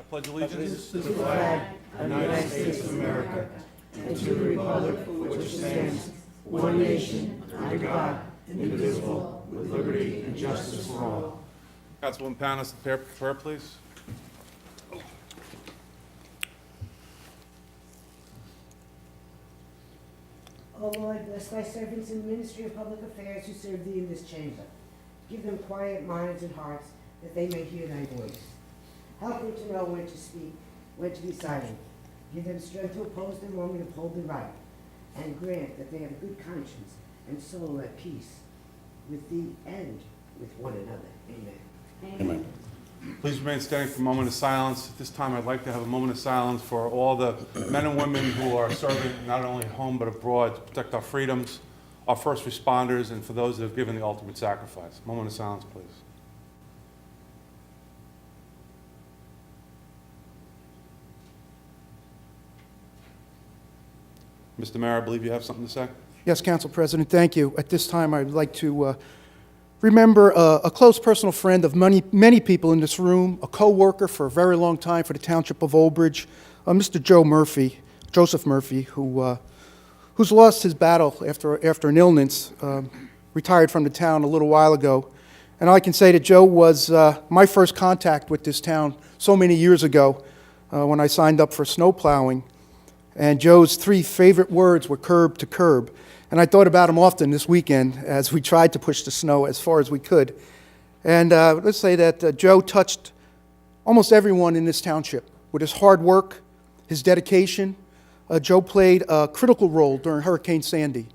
pledge allegiance to the flag of the United States of America and to the republic for which it stands, one nation, under God, indivisible, with liberty and justice for all. Councilwoman Panos, prepare for prayer, please. O Lord, bless thy servants in the ministry of public affairs who serve thee in this chamber. Give them quiet minds and hearts that they may hear thy voice. Help them to know when to speak, when to be silent. Give them strength to oppose the wrong and uphold the right. And grant that they have a good conscience and soul at peace with thee and with one another. Amen. Amen. Please remain standing for a moment of silence. At this time, I'd like to have a moment of silence for all the men and women who are serving not only at home but abroad to protect our freedoms, our first responders, and for those that have given the ultimate sacrifice. Moment of silence, please. Mr. Mayor, I believe you have something to say? Yes, Council President, thank you. At this time, I'd like to remember a close personal friend of many people in this room, a co-worker for a very long time for the Township of Old Bridge, Mr. Joseph Murphy, who's lost his battle after an illness, retired from the town a little while ago. And I can say that Joe was my first contact with this town so many years ago when I signed up for snow plowing. And Joe's 3 favorite words were curb to curb. And I thought about him often this weekend as we tried to push the snow as far as we could. And let's say that Joe touched almost everyone in this township with his hard work, his dedication. Joe played a critical role during Hurricane Sandy,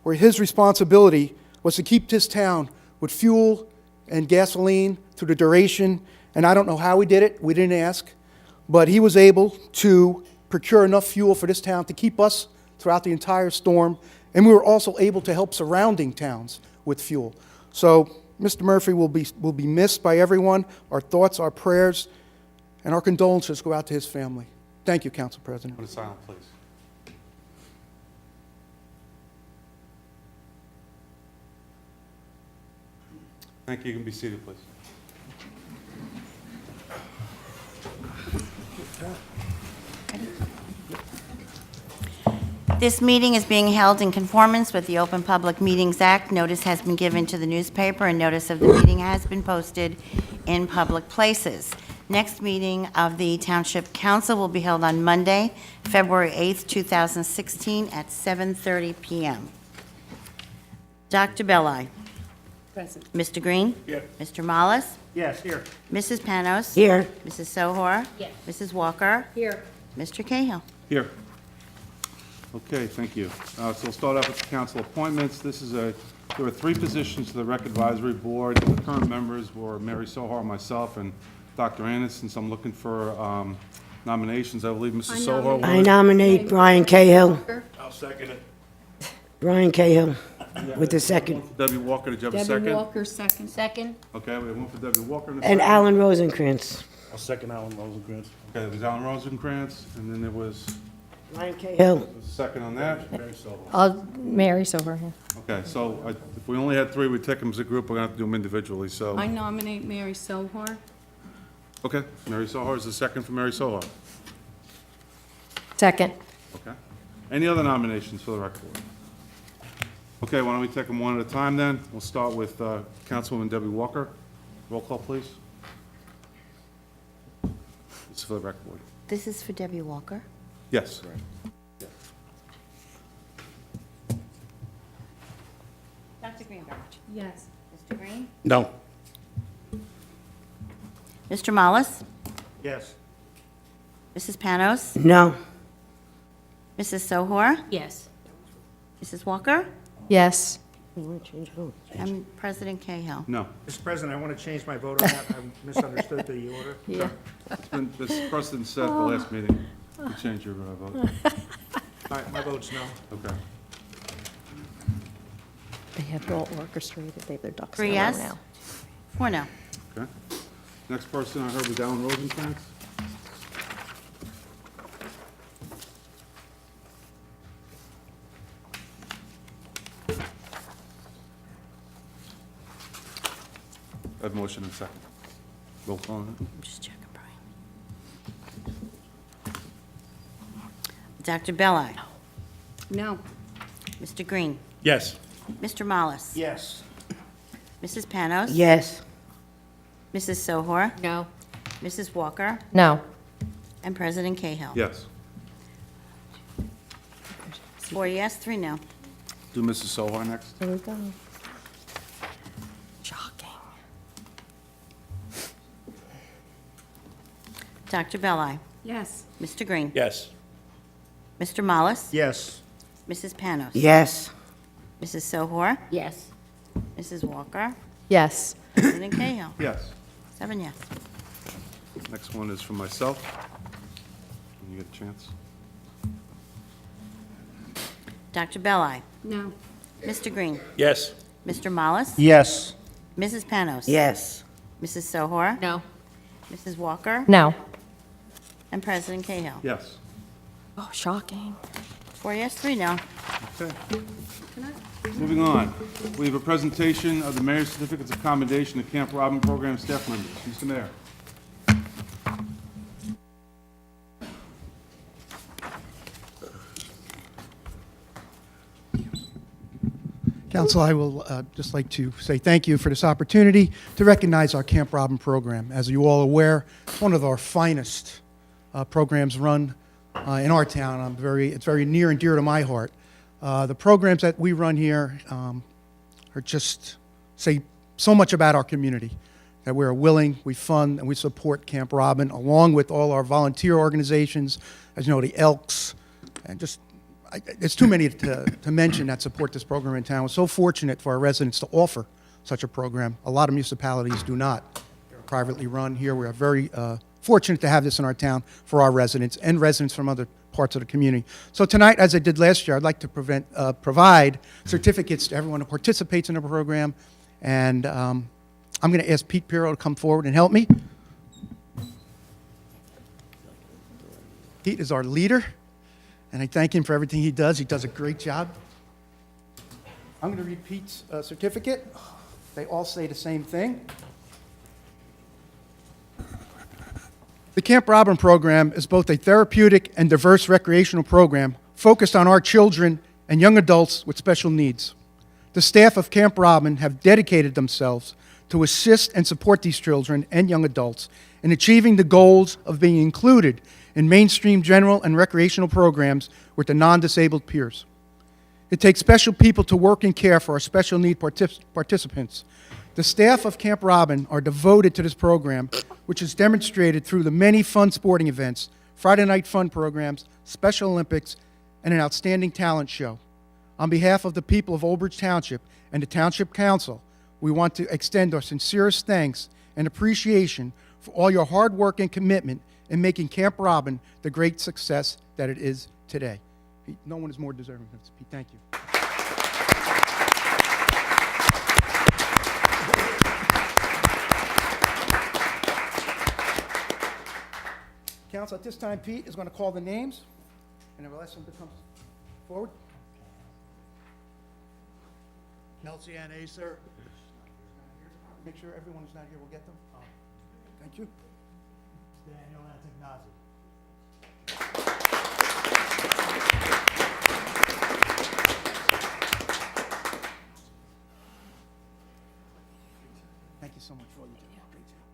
where his responsibility was to keep this town with fuel and gasoline through the duration. And I don't know how he did it. We didn't ask. But he was able to procure enough fuel for this town to keep us throughout the entire storm. And we were also able to help surrounding towns with fuel. So Mr. Murphy will be missed by everyone. Our thoughts, our prayers, and our condolences go out to his family. Thank you, Council President. Moment of silence, please. Thank you. You can be seated, please. This meeting is being held in conformance with the Open Public Meetings Act. Notice has been given to the newspaper, and notice of the meeting has been posted in public places. Next meeting of the Township Council will be held on Monday, February 8th, 2016, at 7:30 p.m. Dr. Belli. Present. Mr. Green? Here. Mr. Mollis? Yes, here. Mrs. Panos? Here. Mrs. Sohor? Yes. Mrs. Walker? Here. Mr. Cahill? Here. Okay, thank you. So we'll start off with the council appointments. There are 3 positions to the Rec Advisory Board. The current members were Mary Sohar, myself, and Dr. Anderson. So I'm looking for nominations. I believe Mrs. Sohar. I nominate Brian Cahill. I'll second it. Brian Cahill with the second. Debbie Walker, did you have a second? Debbie Walker, second. Second. Okay, we have one for Debbie Walker and a And second. Alan Rosenkrantz. I'll second Alan Rosenkrantz. Okay, there was Alan Rosenkrantz, and then there was Brian Cahill. a second on that. Mary Sober here. Okay, so if we only had 3, we'd take them as a group. We're going to have to do them individually, so. I nominate Mary Sohar. Okay, Mary Sohar is the second for Mary Sohar. Second. Okay. Any other nominations for the rec board? Okay, why don't we take them one at a time then? We'll start with Councilwoman Debbie Walker. Roll call, please. This is for the rec board. This is for Debbie Walker. Yes. Dr. Greenberg. Yes. Mr. Green. No. Mr. Mollis. Yes. Mrs. Panos. No. Mrs. Sohor. Yes. Mrs. Walker. Yes. You want to change vote? And President Cahill. No. Mr. President, I want to change my vote on that. I misunderstood the order. Yeah. It's been, this precedent set the last meeting. You change your vote. All right, my vote's no. Okay. They have it all orchestrated. They have their ducks in Three a row yes. now. 4 no. Okay. Next person I heard was Alan Rosenkrantz. I have a motion and a second. Roll call on it. I'm just checking, Brian. Dr. Belli. No. Mr. Green. Yes. Mr. Mollis. Yes. Mrs. Panos. Yes. Mrs. Sohor. No. Mrs. Walker. No. And President Cahill. Yes. 4 yes, 3 no. Do Mrs. Sohar next. Here we go. Shocking. Dr. Belli. Yes. Mr. Green. Yes. Mr. Mollis. Yes. Mrs. Panos. Yes. Mrs. Sohor. Yes. Mrs. Walker. Yes. President Cahill. Yes. 7 yes. Next one is for myself. When you get a chance. Dr. Belli. No. Mr. Green. Yes. Mr. Mollis. Yes. Mrs. Panos. Yes. Mrs. Sohor. No. Mrs. Walker. No. And President Cahill. Yes. Oh, shocking. 4 yes, 3 no. Okay. Moving on, we have a presentation of the Mayor's Certificates of Commendation to Camp Robin Program staff members. Mr. Mayor. Council, I will just like to say thank you for this opportunity to recognize our Camp Robin program. As you all aware, it's one of our finest programs run in our town. It's very near and dear to my heart. The programs that we run here are just say so much about our community, that we're willing, we fund, and we support Camp Robin, along with all our volunteer organizations, as you know, the Elks, and just it's too many to mention that support this program in town. We're so fortunate for our residents to offer such a program. A lot of municipalities do not. They're privately run. Here we are very fortunate to have this in our town for our residents and residents from other parts of the community. So tonight, as I did last year, I'd like to provide certificates to everyone who participates in the program. And I'm going to ask Pete Pirro to come forward and help me. Pete is our leader. And I thank him for everything he does. He does a great job. I'm going to read Pete's certificate. They all say the same thing. The Camp Robin program is both a therapeutic and diverse recreational program focused on our children and young adults with special needs. The staff of Camp Robin have dedicated themselves to assist and support these children and young adults in achieving the goals of being included in mainstream general and recreational programs with the non-disabled peers. It takes special people to work and care for our special need participants. The staff of Camp Robin are devoted to this program, which is demonstrated through the many fun sporting events, Friday night fun programs, Special Olympics, and an outstanding talent show. On behalf of the people of Old Bridge Township and the Township Council, we want to extend our sincerest thanks and appreciation for all your hard work and commitment in making Camp Robin the great success that it is today. Pete, no one is more deserving than this. Pete, thank you. Council, at this time, Pete is going to call the names, and I will ask him to come forward. Kelsey Ann Acer. Make sure everyone who's not here will get them. Thank you. Daniel Antignazi. Thank you so much for all you do. Great job.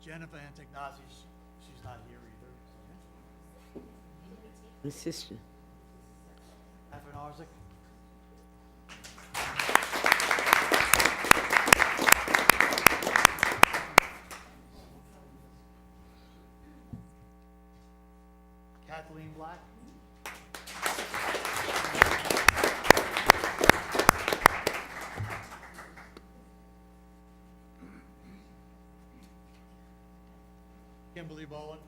Jennifer Antignazi. She's not here either. My sister. Evan Arzik. Kathleen Black. Kimberly Bowen.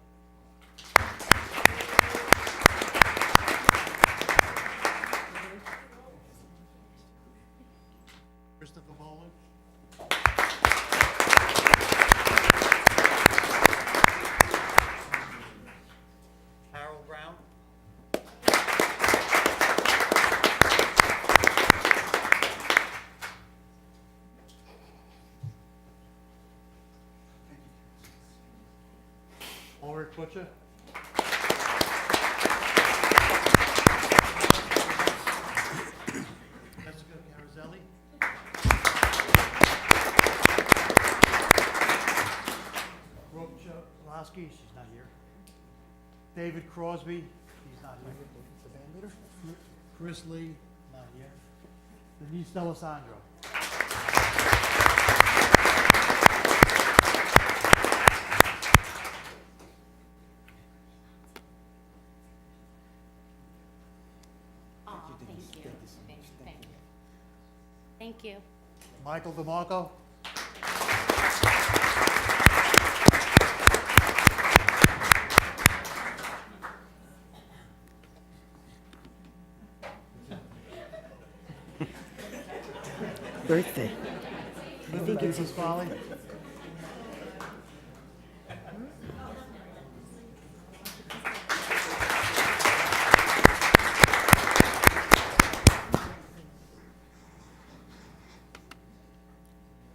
Christopher Bowen. Harold Brown. Ulrich Butcher. Wachowski, she's not here. David Crosby, he's not here. Chris Lee, not here. Denise D'Alessandro. Thank you. Michael DeMarco. Birthday. I think it's his folly.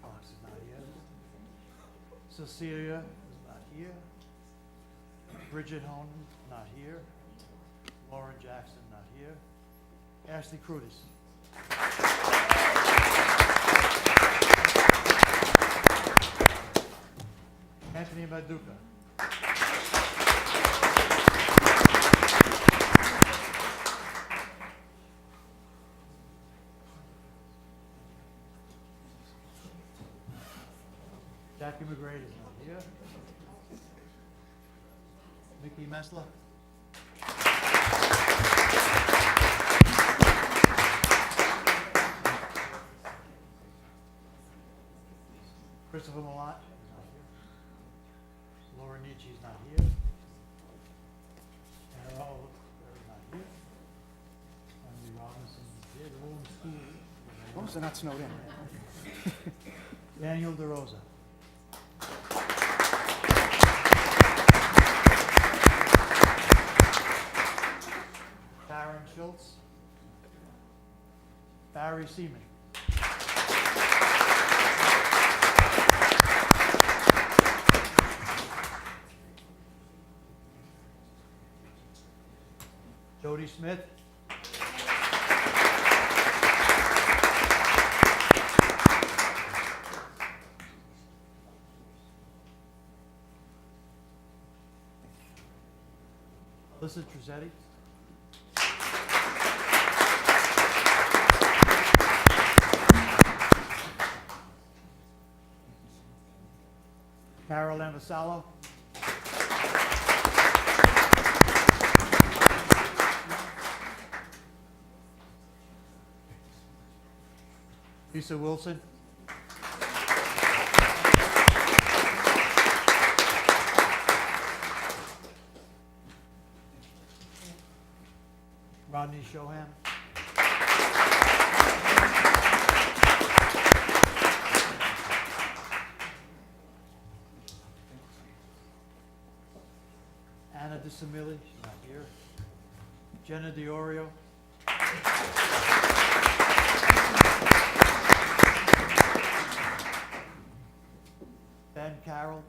Fox is not here. Cecilia is not here. Bridget Honan, not here. Lauren Jackson, not here. Ashley Crudis. Anthony Maduka. Jackie McGrady is not here. Mickey Messler. Christopher Malott is not here. Laura Nietzsche is not here. Carol is not here. Andy Robinson is here. The women's school. What was it not snowed in? Daniel DeRosa. Karen Schultz. Barry Seaman. Jody Smith. Alyssa Truzzetti. Carol Ambasalo. Lisa Wilson. Rodney Shoham. Anna DeSimilli, she's not here. Jenna DiOrio. Ben Carroll.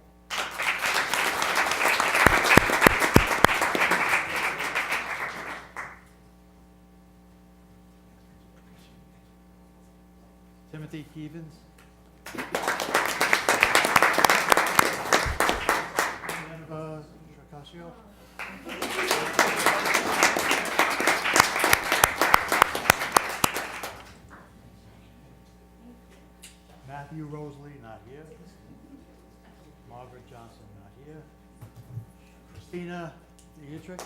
Timothy Keevans. Jennifer Tracasio. Matthew Rosalie, not here. Margaret Johnson, not here. Christina Dietrich.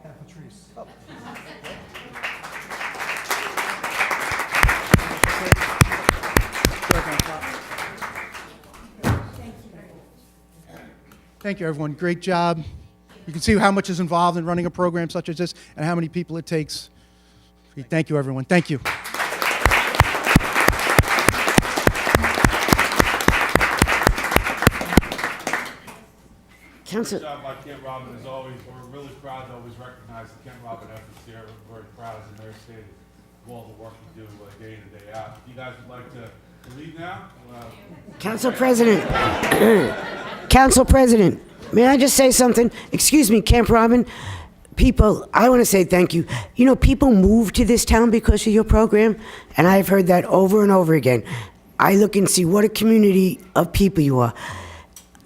And Patrice. Thank you, everyone. Great job. You can see how much is involved in running a program such as this and how many people it takes. Thank you, everyone. Thank you. Council, Good job by Kent Robin, as always. We're really proud to always recognize the Kent Robin efforts here. We're very proud as a mayor state of all the work you do day in and day out. If you guys would like to leave now, Council President, Council President, may I just say something? Excuse me, Camp Robin, people, I want to say thank you. You know, people move to this town because of your program, and I've heard that over and over again. I look and see what a community of people you are.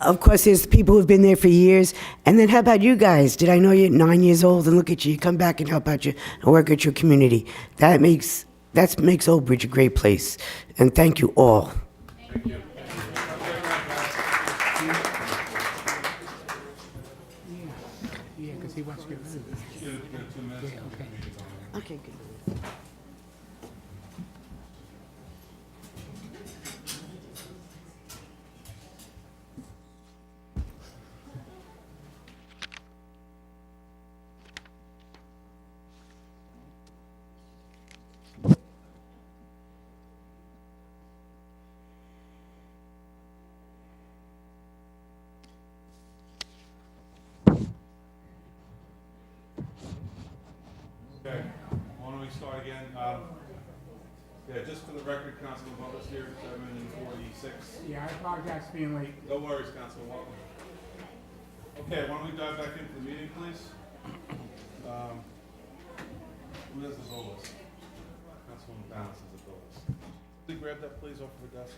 Of course, there's people who've been there for years. And then how about you guys? Did I know you're 9 years old and look at you, you come back and help out you and work at your community. That makes Old Bridge a great place. And thank you all. Yeah, because he wants to get rid of it. Yeah, okay. Okay, good. Okay, why don't we start again? Yeah, just for the record, Councilman Butler's here, 7:46. Yeah, I apologize for being late. No worries, Councilman, welcome. Okay, why don't we dive back into the meeting, please? Who has the bill list? Councilwoman Balance has the bill list. Please grab that, please, off of the desk.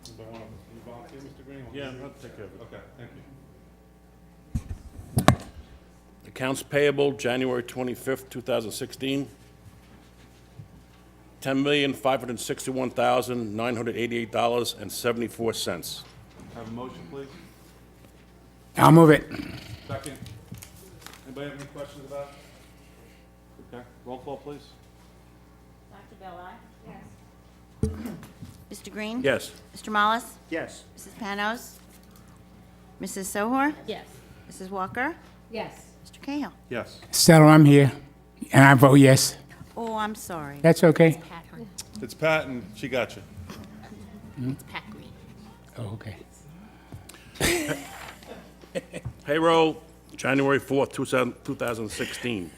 Anybody want to volunteer, Mr. Green? Yeah, I'll take care of it. Okay, thank you. Accounts payable, January 25th, 2016, $10,561,988.74. Have a motion, please? I'll move it. Second. Anybody have any questions about it? Okay, roll call, please. Dr. Belli? Yes. Mr. Green? Yes. Mr. Mollis? Yes. Mrs. Panos? Mrs. Sohor? Yes. Mrs. Walker? Yes. Mr. Cahill? Yes. Settle, I'm here, and I vote yes. Oh, I'm sorry. That's okay? Pat Green. It's Pat, and she got you. It's Pat Green. Oh, okay. Payroll, January 4th, 2016,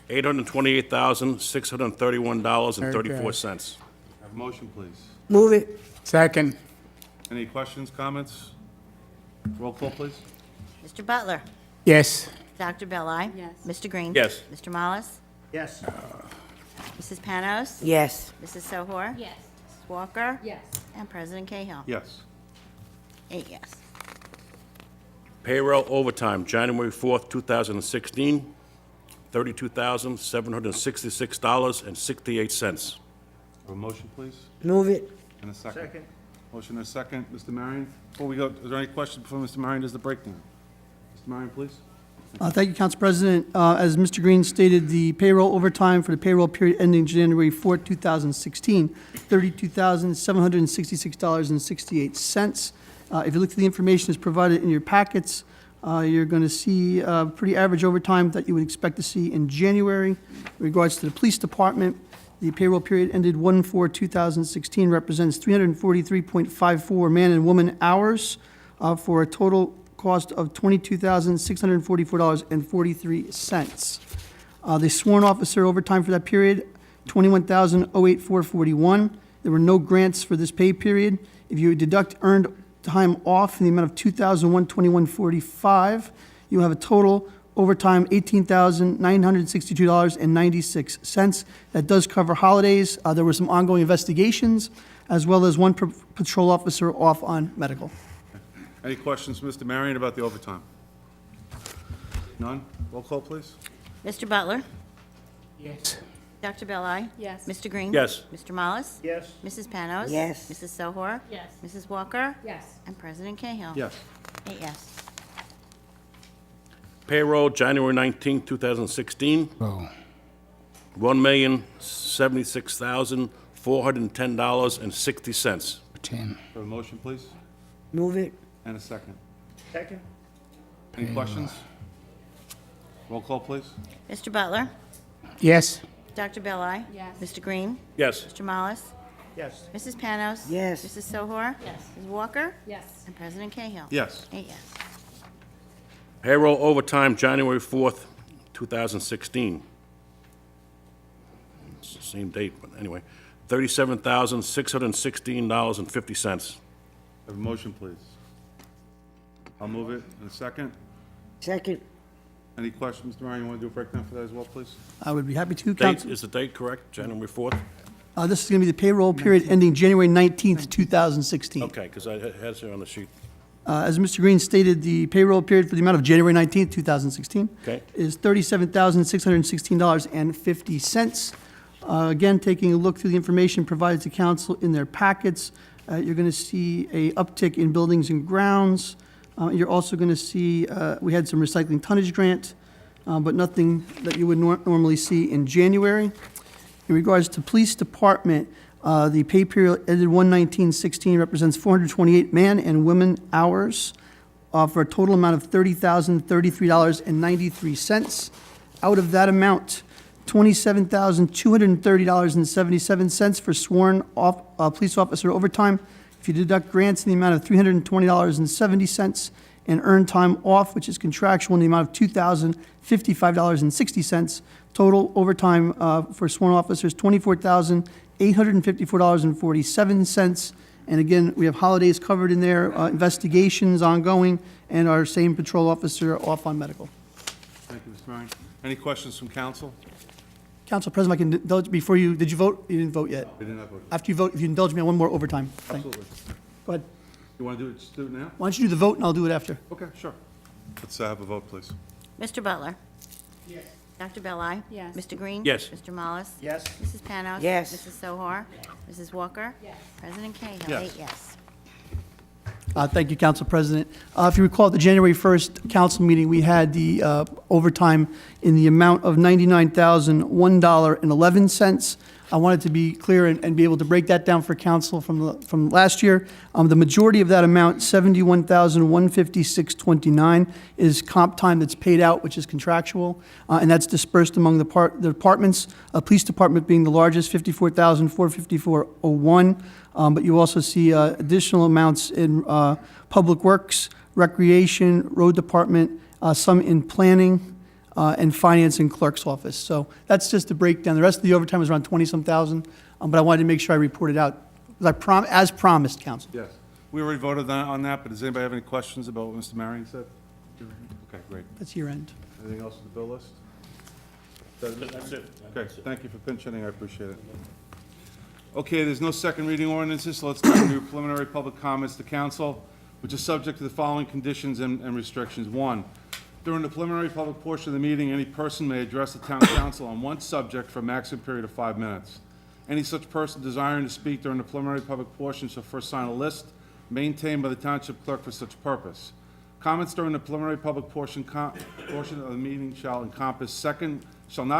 $828,631.34. Have a motion, please. Move it. Second. Any questions, comments? Roll call, please. Mr. Butler? Yes. Dr. Belli? Yes. Mr. Green? Yes. Mr. Mollis? Yes. Mrs. Panos? Yes. Mrs. Sohor? Yes. Mrs. Walker? Yes. And President Cahill? Yes. 8 yes. Payroll overtime, January 4th, 2016, $32,766.68. Have a motion, please, Move it. and a second. Second. Motion and a second. Mr. Marion, before we go, is there any questions before Mr. Marion does the breakdown? Mr. Marion, please. Thank you, Council President. As Mr. Green stated, the payroll overtime for the payroll period ending January 4, 2016, $32,766.68. If you look at the information that's provided in your packets, you're going to see pretty average overtime that you would expect to see in January. In regards to the police department, the payroll period ended 1/4/2016 represents 343.54 man and woman hours for a total cost of $22,644.43. The sworn officer overtime for that period, $21,008,441. There were no grants for this pay period. If you deduct earned time off in the amount of $2,121.45, you have a total overtime $18,962.96. That does cover holidays. There were some ongoing investigations, as well as one patrol officer off on medical. Any questions, for Mr. Marion, about the overtime? None? Roll call, please. Mr. Butler? Yes. Dr. Belli? Yes. Mr. Green? Yes. Mr. Mollis? Yes. Mrs. Panos? Yes. Mrs. Sohor? Yes. Mrs. Walker? Yes. And President Cahill? Yes. 8 yes. Payroll, January 19th, 2016, Oh, $1,076,410.60. 10. Have a motion, please, Move it. and a second. Second. Any questions? Roll call, please. Mr. Butler? Yes. Dr. Belli? Yes. Mr. Green? Yes. Mr. Mollis? Yes. Mrs. Panos? Yes. Mrs. Sohor? Yes. Mrs. Walker? Yes. And President Cahill? Yes. 8 yes. Payroll overtime, January 4th, 2016. It's the same date, but anyway. $37,616.50. Have a motion, please. I'll move it. In a second. Second. Any questions, Mr. Mayor? You want to do a breakdown for that as well, please? I would be happy to, Date, Council. is the date correct, January 4th? This is going to be the payroll period ending January 19th, 2016. Okay, because I had it here on the sheet. As Mr. Green stated, the payroll period for the amount of January 19th, 2016 Okay. is $37,616.50. Again, taking a look through the information provided to council in their packets, you're going to see a uptick in buildings and grounds. You're also going to see, we had some recycling tonnage grant, but nothing that you would normally see in January. In regards to police department, the pay period ended 1/19/16 represents 428 man and women hours for a total amount of $30,033.93. Out of that amount, $27,230.77 for sworn police officer overtime. If you deduct grants in the amount of $320.70 and earned time off, which is contractual, in the amount of $2,055.60, total overtime for sworn officers, $24,854.47. And again, we have holidays covered in there, investigations ongoing, and our same patrol officer off on medical. Thank you, Mr. Mayor. Any questions from council? Council President, I can indulge before you, did you vote? You didn't vote yet. We did not vote. After you vote, if you indulge me on one more overtime thing. Absolutely. Go ahead. You want to do it, just do it now? Why don't you do the vote and I'll do it after? Okay, sure. Let's have a vote, please. Mr. Butler? Yes. Dr. Belli? Yes. Mr. Green? Yes. Mr. Mollis? Yes. Mrs. Panos? Yes. Mrs. Sohar? Mrs. Walker? Yes. President Cahill? Yes. 8 yes. Thank you, Council President. If you recall, at the January 1st council meeting, we had the overtime in the amount of $99,001.11. I wanted to be clear and be able to break that down for council from last year. The majority of that amount, $71,156.29, is comp time that's paid out, which is contractual, and that's dispersed among the departments. Police Department being the largest, $54,454.01. But you also see additional amounts in Public Works, Recreation, Road Department, some in Planning, and Finance and Clerk's Office. So that's just a breakdown. The rest of the overtime is around 20-some thousand, but I wanted to make sure I reported out, as promised, Council. Yes. We already voted on that, but does anybody have any questions about what Mr. Marion said? Okay, great. That's your end. Anything else on the bill list? That's it. Okay, thank you for pinch hitting, I appreciate it. Okay, there's no second reading ordinances, so let's turn to preliminary public comments to council, which is subject to the following conditions and restrictions. 1, during the preliminary public portion of the meeting, any person may address the town council on one subject for a maximum period of 5 minutes. Any such person desiring to speak during the preliminary public portion shall first sign a list maintained by the township clerk for such purpose. Comments during the preliminary public portion of the meeting shall not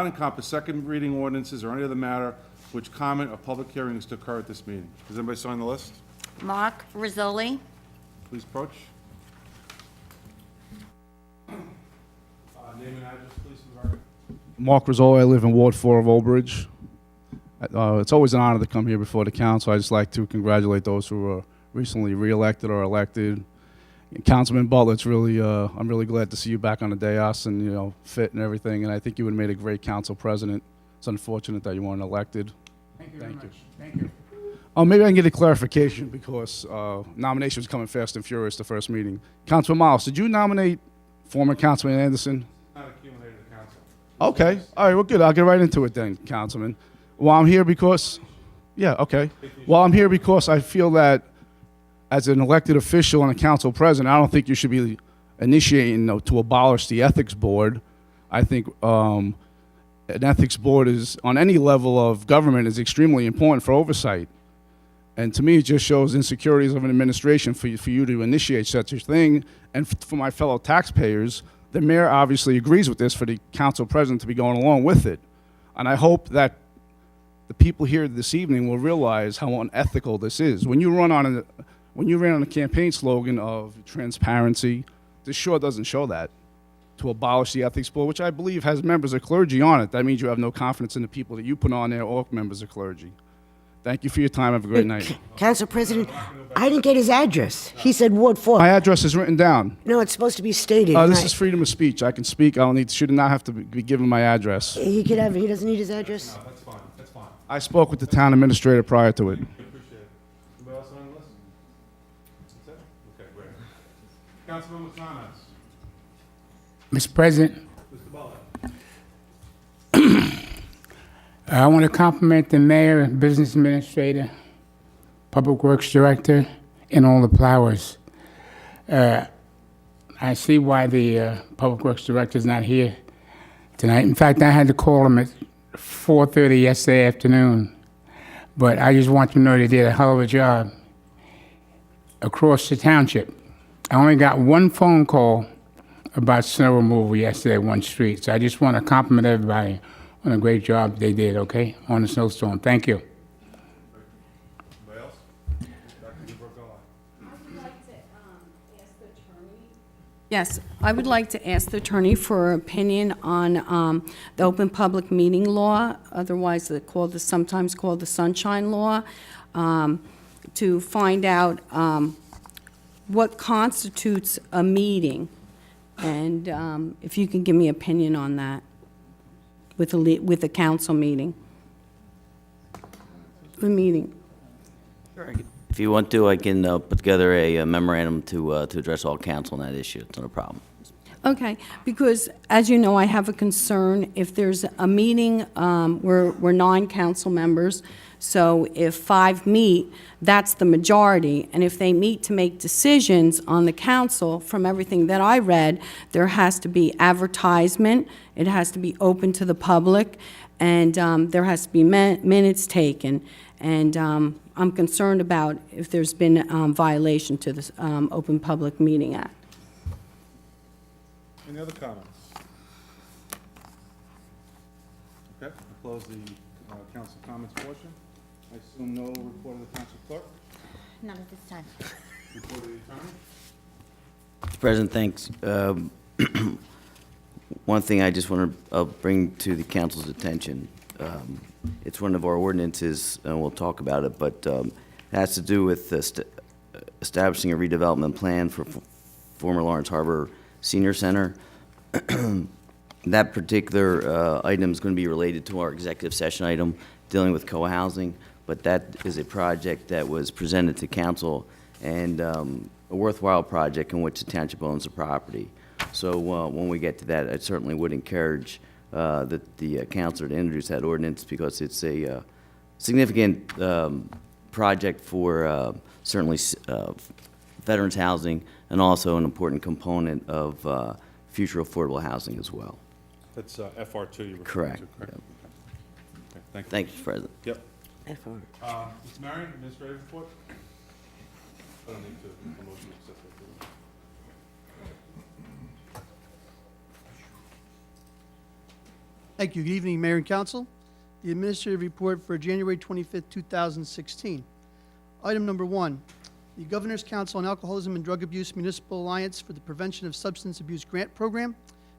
encompass second reading ordinances or any other matter which comment or public hearing is to occur at this meeting. Does anybody sign the list? Mark Rizzoli? Please approach. Name and address, please, for the record. Mark Rizzoli, I live in Ward 4 of Old Bridge. It's always an honor to come here before the council. I just like to congratulate those who were recently re-elected or elected. And Councilman Butler, it's really, I'm really glad to see you back on the dais and, fit and everything, and I think you would have made a great council president. It's unfortunate that you weren't elected. Thank you very much. Thank you. Maybe I can get a clarification because nominations coming fast and furious the first meeting. Councilman Miles, did you nominate former Councilman Anderson? Not accumulated to council. Okay. All right, well, good. I'll get right into it then, Councilman. Well, I'm here because, yeah, okay. Well, I'm here because I feel that as an elected official and a council president, I don't think you should be initiating to abolish the ethics board. I think an ethics board is, on any level of government, is extremely important for oversight. And to me, it just shows insecurities of an administration for you to initiate such a thing. And for my fellow taxpayers, the mayor obviously agrees with this for the council president to be going along with it. And I hope that the people here this evening will realize how unethical this is. When you ran on a campaign slogan of transparency, this sure doesn't show that. To abolish the ethics board, which I believe has members of clergy on it. That means you have no confidence in the people that you put on there or members of clergy. Thank you for your time. Have a great night. Council President, I didn't get his address. He said Ward 4. My address is written down. No, it's supposed to be stated. This is freedom of speech. I can speak. Should not have to be given my address. He doesn't need his address? That's fine, that's fine. I spoke with the town administrator prior to it. Appreciate it. Anybody else on the list? That's it? Okay, great. Councilmember Thomas. Mr. President, Mr. Butler. I want to compliment the mayor, business administrator, public works director, and all the plowers. I see why the public works director is not here tonight. In fact, I had to call him at 4:30 yesterday afternoon. But I just want you to know they did a hell of a job across the township. I only got one phone call about snow removal yesterday, one street. So I just want to compliment everybody on a great job they did, okay, on the snowstorm. Thank you. Anybody else? Dr. DeBorgala. Yes, I would like to ask the attorney for her opinion on the open public meeting law, otherwise sometimes called the Sunshine Law, to find out what constitutes a meeting, and if you can give me opinion on that with a council meeting. A meeting. If you want to, I can put together a memorandum to address all council on that issue. It's not a problem. Okay, because as you know, I have a concern if there's a meeting, we're 9 council members, so if 5 meet, that's the majority, and if they meet to make decisions on the council, from everything that I read, there has to be advertisement, it has to be open to the public, and there has to be minutes taken, and I'm concerned about if there's been violation to this Open Public Meeting Act. Any other comments? Okay, I'll close the council comments portion. I assume no report of the township clerk, Not at this time. report of the attorney. Mr. President, thanks. One thing I just want to bring to the council's attention, it's one of our ordinances, and we'll talk about it, but it has to do with establishing a redevelopment plan for former Lawrence Harbor Senior Center. That particular item is going to be related to our executive session item dealing with co-housing, but that is a project that was presented to council and a worthwhile project in which the township owns the property. So when we get to that, I certainly would encourage that the councilor to introduce that ordinance because it's a significant project for certainly veterans housing and also an important component of future affordable housing as well. That's FR2 you're referring to, Correct. correct? Yep. Okay, thank you. Thank you, Mr. President. Yep. FR. Ms. Marion, administrative report? I don't need to, a motion to accept that, do we? Thank you. Good evening, Mayor and Council. The administrative report for January 25th, 2016. Item number 1, the Governor's Council on Alcoholism and Drug Abuse Municipal Alliance for the Prevention of Substance Abuse Grant Program.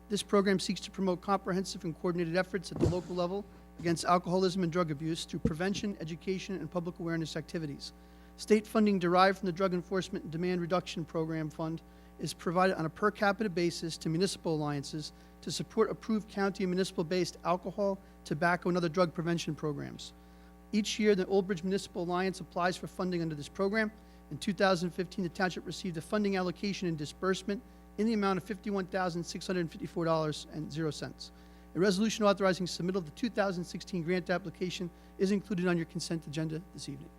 This program seeks to promote comprehensive and coordinated efforts at the local level against alcoholism and drug abuse through prevention, education, and public awareness activities. State funding derived from the Drug Enforcement and Demand Reduction Program Fund is provided on a per capita basis to municipal alliances to support approved county and municipal-based alcohol, tobacco, and other drug prevention programs. Each year, the Old Bridge Municipal Alliance applies for funding under this program. In 2015, the township received a funding allocation and disbursement in the amount of $51,654.00. A resolution authorizing submittal of the 2016 grant application is included on your consent agenda this evening.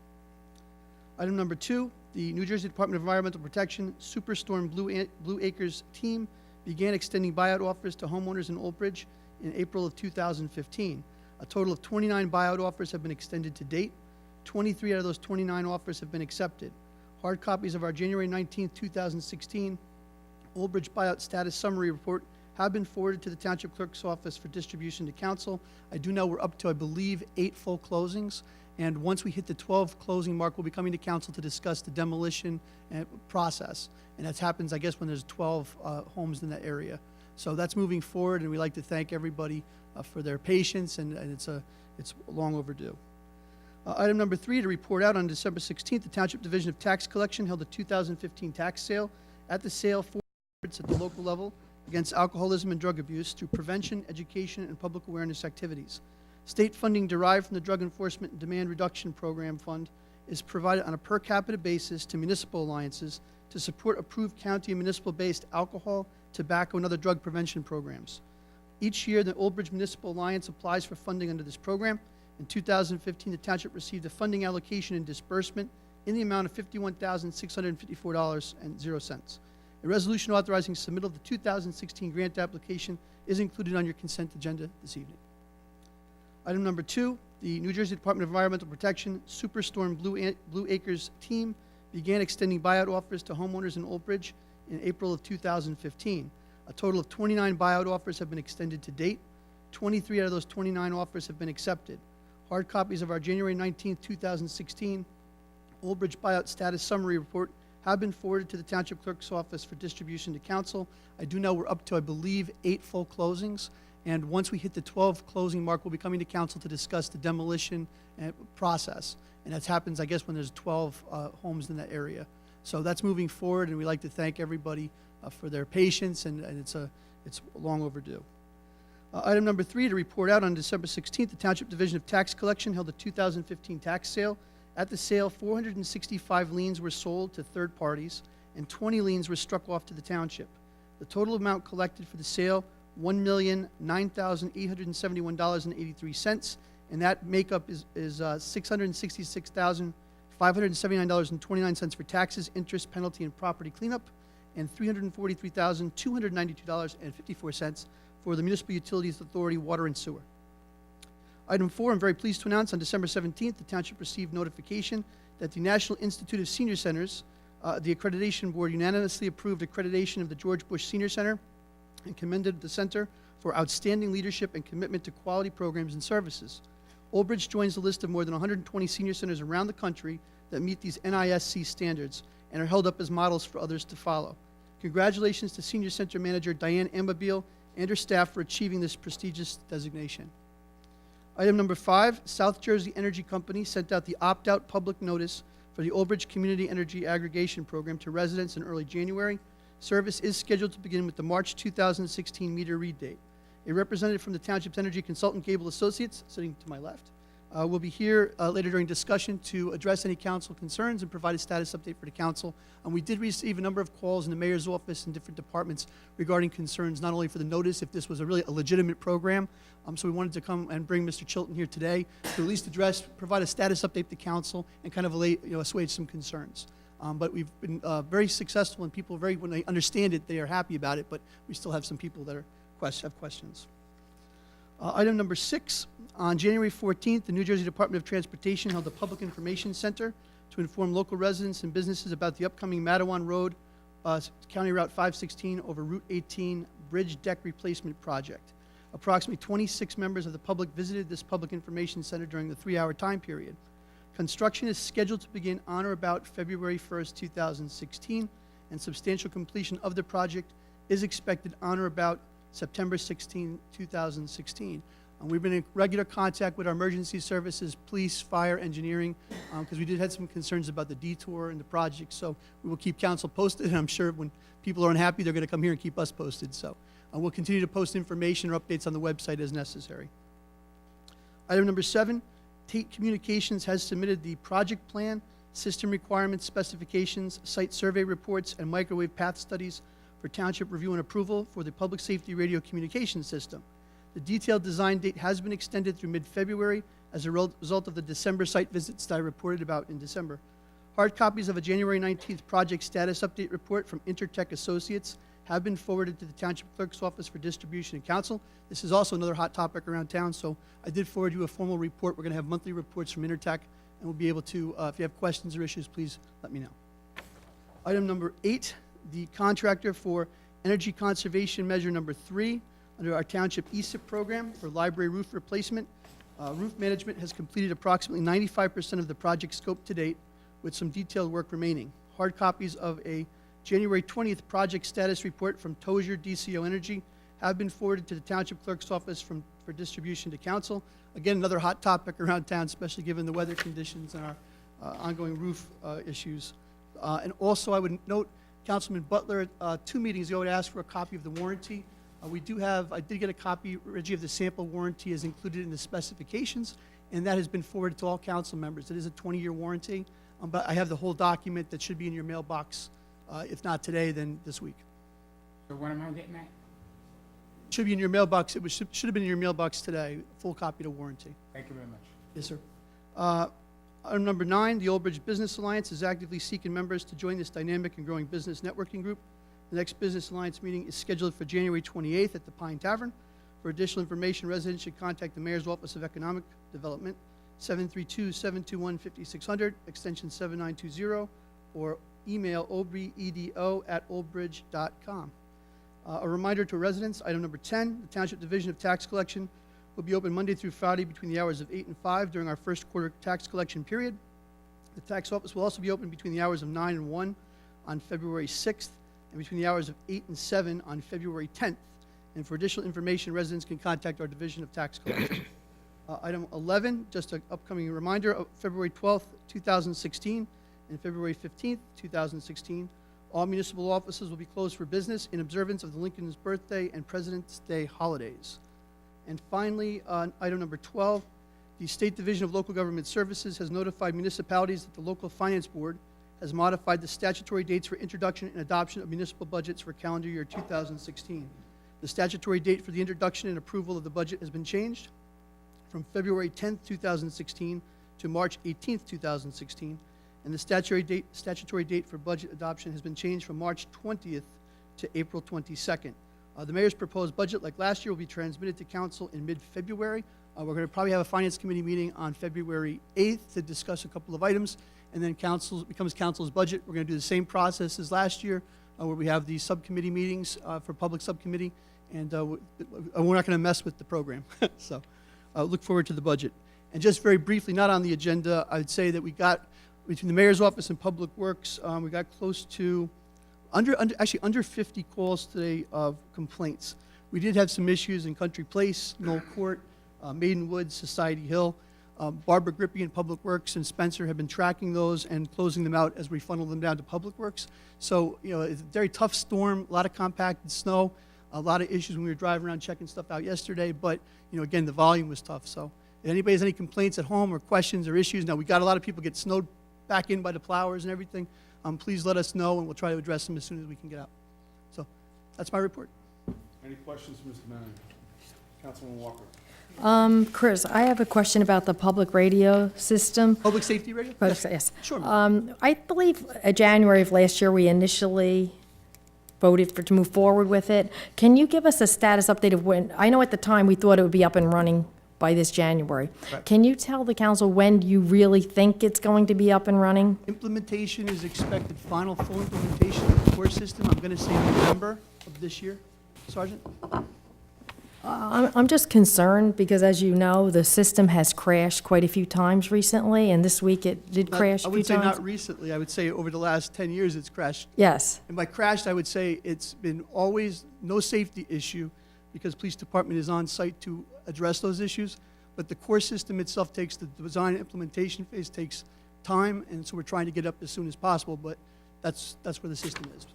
Item number 2, the New Jersey Department of Environmental Protection Superstorm Blue Acres team began extending buyout offers to homeowners in Old Bridge in April of 2015. A total of 29 buyout offers have been extended to date. 23 out of those 29 offers have been accepted. Hard copies of our January 19, 2016 Old Bridge buyout status summary report have been forwarded to the Township Clerk's office for distribution to council. I do know we're up to, I believe, 8 full closings, and once we hit the 12 closing mark, we'll be coming to council to discuss the demolition process. And that happens, I guess, when there's 12 homes in that area. So that's moving forward, and we'd like to thank everybody for their patience, and it's long overdue. Item number 3, to report out on December 16th, the Township Division of Tax Collection held a 2015 tax sale. At the sale, 4 efforts at the local level against alcoholism and drug abuse through prevention, education, and public awareness activities. State funding derived from the Drug Enforcement and Demand Reduction Program Fund is provided on a per capita basis to municipal alliances to support approved county and municipal-based alcohol, tobacco, and other drug prevention programs. Each year, the Old Bridge Municipal Alliance applies for funding under this program. In 2015, the township received a funding allocation and disbursement in the amount of $51,654.00. A resolution authorizing submittal of the 2016 grant application is included on your consent agenda this evening. Item number 2, the New Jersey Department of Environmental Protection Superstorm Blue Acres team began extending buyout offers to homeowners in Old Bridge in April of 2015. A total of 29 buyout offers have been extended to date. 23 out of those 29 offers have been accepted. Hard copies of our January 19, 2016 Old Bridge buyout status summary report have been forwarded to the Township Clerk's office for distribution to council. I do know we're up to, I believe, 8 full closings, and once we hit the 12 closing mark, we'll be coming to council to discuss the demolition process. And that happens, I guess, when there's 12 homes in that area. So that's moving forward, and we'd like to thank everybody for their patience, and it's long overdue. Item number 3, to report out on December 16th, the Township Division of Tax Collection held a 2015 tax sale. At the sale, 465 liens were sold to third parties, and 20 liens were struck off to the township. The total amount collected for the sale, $1,009,871.83, and that makeup is $666,579.29 for taxes, interest, penalty, and property cleanup, and $343,292.54 for the Municipal Utilities Authority water and sewer. Item 4, I'm very pleased to announce on December 17th, the township received notification that the National Institute of Senior Centers, the Accreditation Board, unanimously approved accreditation of the George Bush Senior Center and commended the center for outstanding leadership and commitment to quality programs and services. Old Bridge joins the list of more than 120 senior centers around the country that meet these NISC standards and are held up as models for others to follow. Congratulations to Senior Center Manager Diane Amabile and her staff for achieving this prestigious designation. Item number 5, South Jersey Energy Company sent out the opt-out public notice for the Old Bridge Community Energy Aggregation Program to residents in early January. Service is scheduled to begin with the March 2016 meter read date. A representative from the Township's energy consultant, Gable Associates, sitting to my left, will be here later during discussion to address any council concerns and provide a status update for the council. And we did receive a number of calls in the mayor's office and different departments regarding concerns, not only for the notice, if this was a legitimate program. So we wanted to come and bring Mr. Chilton here today to at least provide a status update to council and kind of assuage some concerns. But we've been very successful, and people when they understand it, they are happy about it, but we still have some people that have questions. Item number 6, on January 14th, the New Jersey Department of Transportation held a public information center to inform local residents and businesses about the upcoming Mattawan Road, County Route 516 over Route 18 bridge deck replacement project. Approximately 26 members of the public visited this public information center during the 3-hour time period. Construction is scheduled to begin on or about February 1st, 2016, and substantial completion of the project is expected on or about September 16, 2016. We've been in regular contact with our emergency services, police, fire, engineering, because we did have some concerns about the detour and the project. So we will keep council posted, and I'm sure when people are unhappy, they're going to come here and keep us posted. So we'll continue to post information or updates on the website as necessary. Item number 7, Tate Communications has submitted the project plan, system requirements, specifications, site survey reports, and microwave path studies for township review and approval for the public safety radio communications system. The detailed design date has been extended through mid-February as a result of the December site visits that I reported about in December. Hard copies of a January 19th project status update report from Intertech Associates have been forwarded to the Township Clerk's office for distribution to council. This is also another hot topic around town, so I did forward you a formal report. We're going to have monthly reports from Intertech, and we'll be able to, if you have questions or issues, please let me know. Item number 8, the contractor for energy conservation measure number 3 under our Township ESIP program for library roof replacement. Roof management has completed approximately 95% of the project scope to date, with some detailed work remaining. Hard copies of a January 20th project status report from Tozier DCO Energy have been forwarded to the Township Clerk's office for distribution to council. Again, another hot topic around town, especially given the weather conditions and our ongoing roof issues. And also, I would note, Councilman Butler, 2 meetings ago, had asked for a copy of the warranty We do have, I did get a copy, Reggie, of the sample warranty is included in the specifications, and that has been forwarded to all council members. It is a 20-year warranty, but I have the whole document that should be in your mailbox, if not today, then this week. So when am I getting that? Should be in your mailbox, should have been in your mailbox today, full copy of the warranty. Thank you very much. Yes, sir. Item number 9, the Old Bridge Business Alliance is actively seeking members to join this dynamic and growing business networking group. The next Business Alliance meeting is scheduled for January 28th at the Pine Tavern. For additional information, residents should contact the Mayor's Office of Economic Development, 732-721-5600, extension 7920, or email obredo@oldbridge.com. A reminder to residents, item number 10, the Township Division of Tax Collection will be open Monday through Friday between the hours of 8 and 5 during our first quarter tax collection period. The tax office will also be open between the hours of 9 and 1 on February 6th and between the hours of 8 and 7 on February 10th. And for additional information, residents can contact our Division of Tax Collection. Item 11, just an upcoming reminder, of February 12th, 2016 and February 15th, 2016, all municipal offices will be closed for business in observance of the Lincoln's birthday and President's Day holidays. And finally, on item number 12, the State Division of Local Government Services has notified municipalities that the Local Finance Board has modified the statutory dates for introduction and adoption of municipal budgets for calendar year 2016. The statutory date for the introduction and approval of the budget has been changed from February 10th, 2016 to March 18th, 2016, and the statutory date for budget adoption has been changed from March 20th to April 22nd. The mayor's proposed budget, like last year, will be transmitted to council in mid-February. We're going to probably have a finance committee meeting on February 8th to discuss a couple of items, and then becomes council's budget. We're going to do the same process as last year, where we have the subcommittee meetings for public subcommittee, and we're not going to mess with the program. So look forward to the budget. And just very briefly, not on the agenda, I would say that we got, between the mayor's office and public works, we got close to under 50 calls today of complaints. We did have some issues in Country Place, Knoll Court, Maidenwood, Society Hill. Barbara Grippy in Public Works and Spencer have been tracking those and closing them out as we funnel them down to Public Works. So, it's a very tough storm, a lot of compacted snow, a lot of issues when we were driving around checking stuff out yesterday, but, again, the volume was tough. So if anybody has any complaints at home or questions or issues, now we got a lot of people get snowed back in by the plowers and everything, please let us know and we'll try to address them as soon as we can get out. So that's my report. Any questions, Mr. Manning? Councilman Walker? Chris, I have a question about the public radio system. Public safety radio? Yes. Sure. I believe January of last year, we initially voted to move forward with it. Can you give us a status update of when, I know at the time we thought it would be up and running by this January. Right. Can you tell the council when you really think it's going to be up and running? Implementation is expected, final full implementation of the core system, I'm going to say November of this year. Sergeant? I'm just concerned because, as you know, the system has crashed quite a few times recently, and this week it did crash I a few would say times. not recently. I would say over the last 10 years it's crashed. Yes. And by crashed, I would say it's been always no safety issue because police department is on site to address those issues. But the core system itself takes, the design and implementation phase takes time, and so we're trying to get up as soon as possible, but that's where the system is.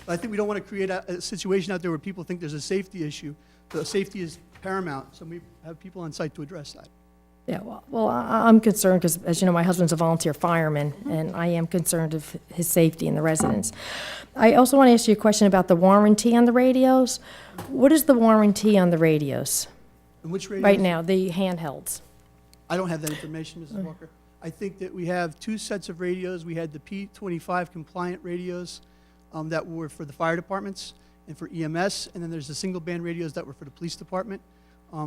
But I think we don't want to create a situation out there where people think there's a safety issue. The safety is paramount, so we have people on site to address that. Yeah, well, I'm concerned because, as you know, my husband's a volunteer fireman, and I am concerned of his safety and the residents. I also want to ask you a question about the warranty on the radios. What is the warranty on the radios And which radios? right now, the handhelds? I don't have that information, Mrs. Walker. I think that we have two sets of radios. We had the P25 compliant radios that were for the fire departments and for EMS, and then there's the single band radios that were for the police department.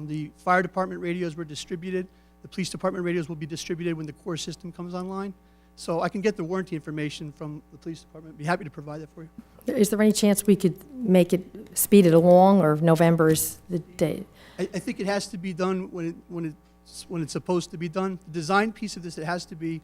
The fire department radios were distributed. The police department radios will be distributed when the core system comes online. So I can get the warranty information from the police department. Be happy to provide that for you. Is there any chance we could make it, speed it along, or November is the date? I think it has to be done when it's supposed to be done. The design piece of this, it has to be,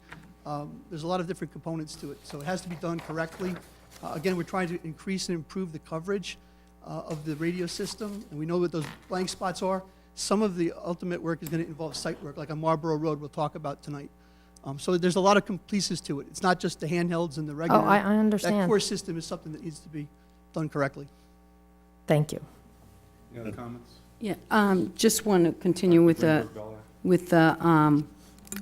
there's a lot of different components to it, so it has to be done correctly. Again, we're trying to increase and improve the coverage of the radio system, and we know what those blank spots are. Some of the ultimate work is going to involve site work, like on Marlboro Road we'll talk about tonight. So there's a lot of pieces to it. It's not just the handhelds and the regular. Oh, I understand. That core system is something that needs to be done correctly. Thank you. Any other comments? Yeah, just want to continue with the,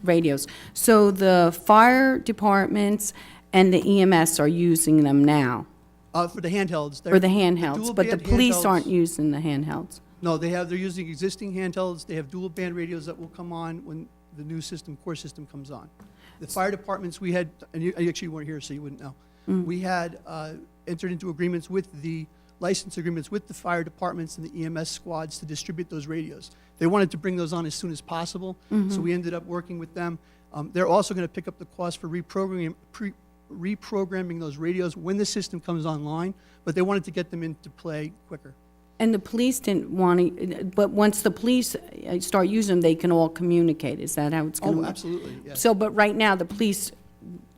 radios. So the fire departments and the EMS are using them now, For the handhelds. for the handhelds, but the dual-band police handhelds- aren't using the handhelds. No, they're using existing handhelds. They have dual band radios that will come on when the new system, core system comes on. The fire departments, we had, and you actually weren't here, so you wouldn't know. We had entered into agreements with the license agreements with the fire departments and the EMS squads to distribute those radios. They wanted to bring those on as soon as possible, so we ended up working with them. They're also going to pick up the cost for reprogramming those radios when the system comes online, but they wanted to get them into play quicker. And the police didn't want to, but once the police start using them, they can all communicate. Is that how it's going to Oh, work? absolutely, yes. So, but right now, the police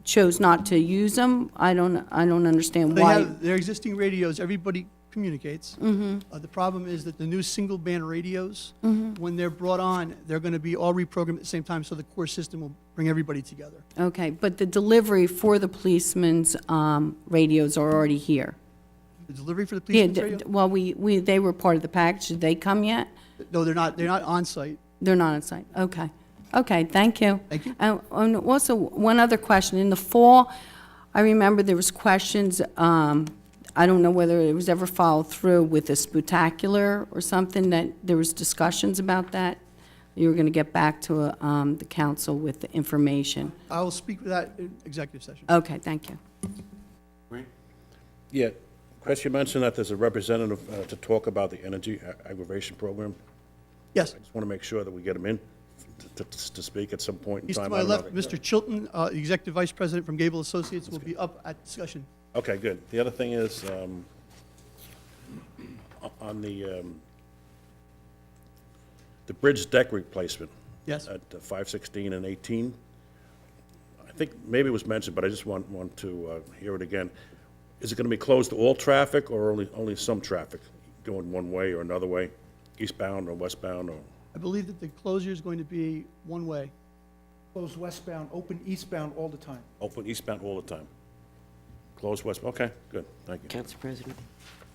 chose not to use them? I don't understand They why. have their existing radios, everybody communicates. The problem is that the new single band radios, when they're brought on, they're going to be all reprogrammed at the same time, so the core system will bring everybody together. Okay, but the delivery for the policemen's radios are already here. The delivery for the Yeah, policeman's radio? well, they were part of the package. Did they come yet? No, they're not on site. They're not on site. Okay. Okay, thank you. Thank you. And also, one other question. In the fall, I remember there was questions, I don't know whether it was ever followed through with a spectacular or something, that there was discussions about that. You were going to get back to the council with the information. I will speak with that in executive session. Okay, thank you. Yeah, Chris, you mentioned that there's a representative to talk about the energy aggravation program. Yes. I just want to make sure that we get him in to speak at some point in He's time. to my I don't know. left, Mr. Chilton, the Executive Vice President from Gable Associates, will be up at discussion. Okay, good. The other thing is, on the bridge deck replacement. Yes. At 516 and 18. I think maybe it was mentioned, but I just want to hear it again. Is it going to be closed to all traffic or only some traffic, going one way or another way, eastbound or westbound or? I believe that the closure is going to be one way. Closed westbound, open eastbound all the time. Open eastbound all the time? Closed west, okay, good, thank you. Council President?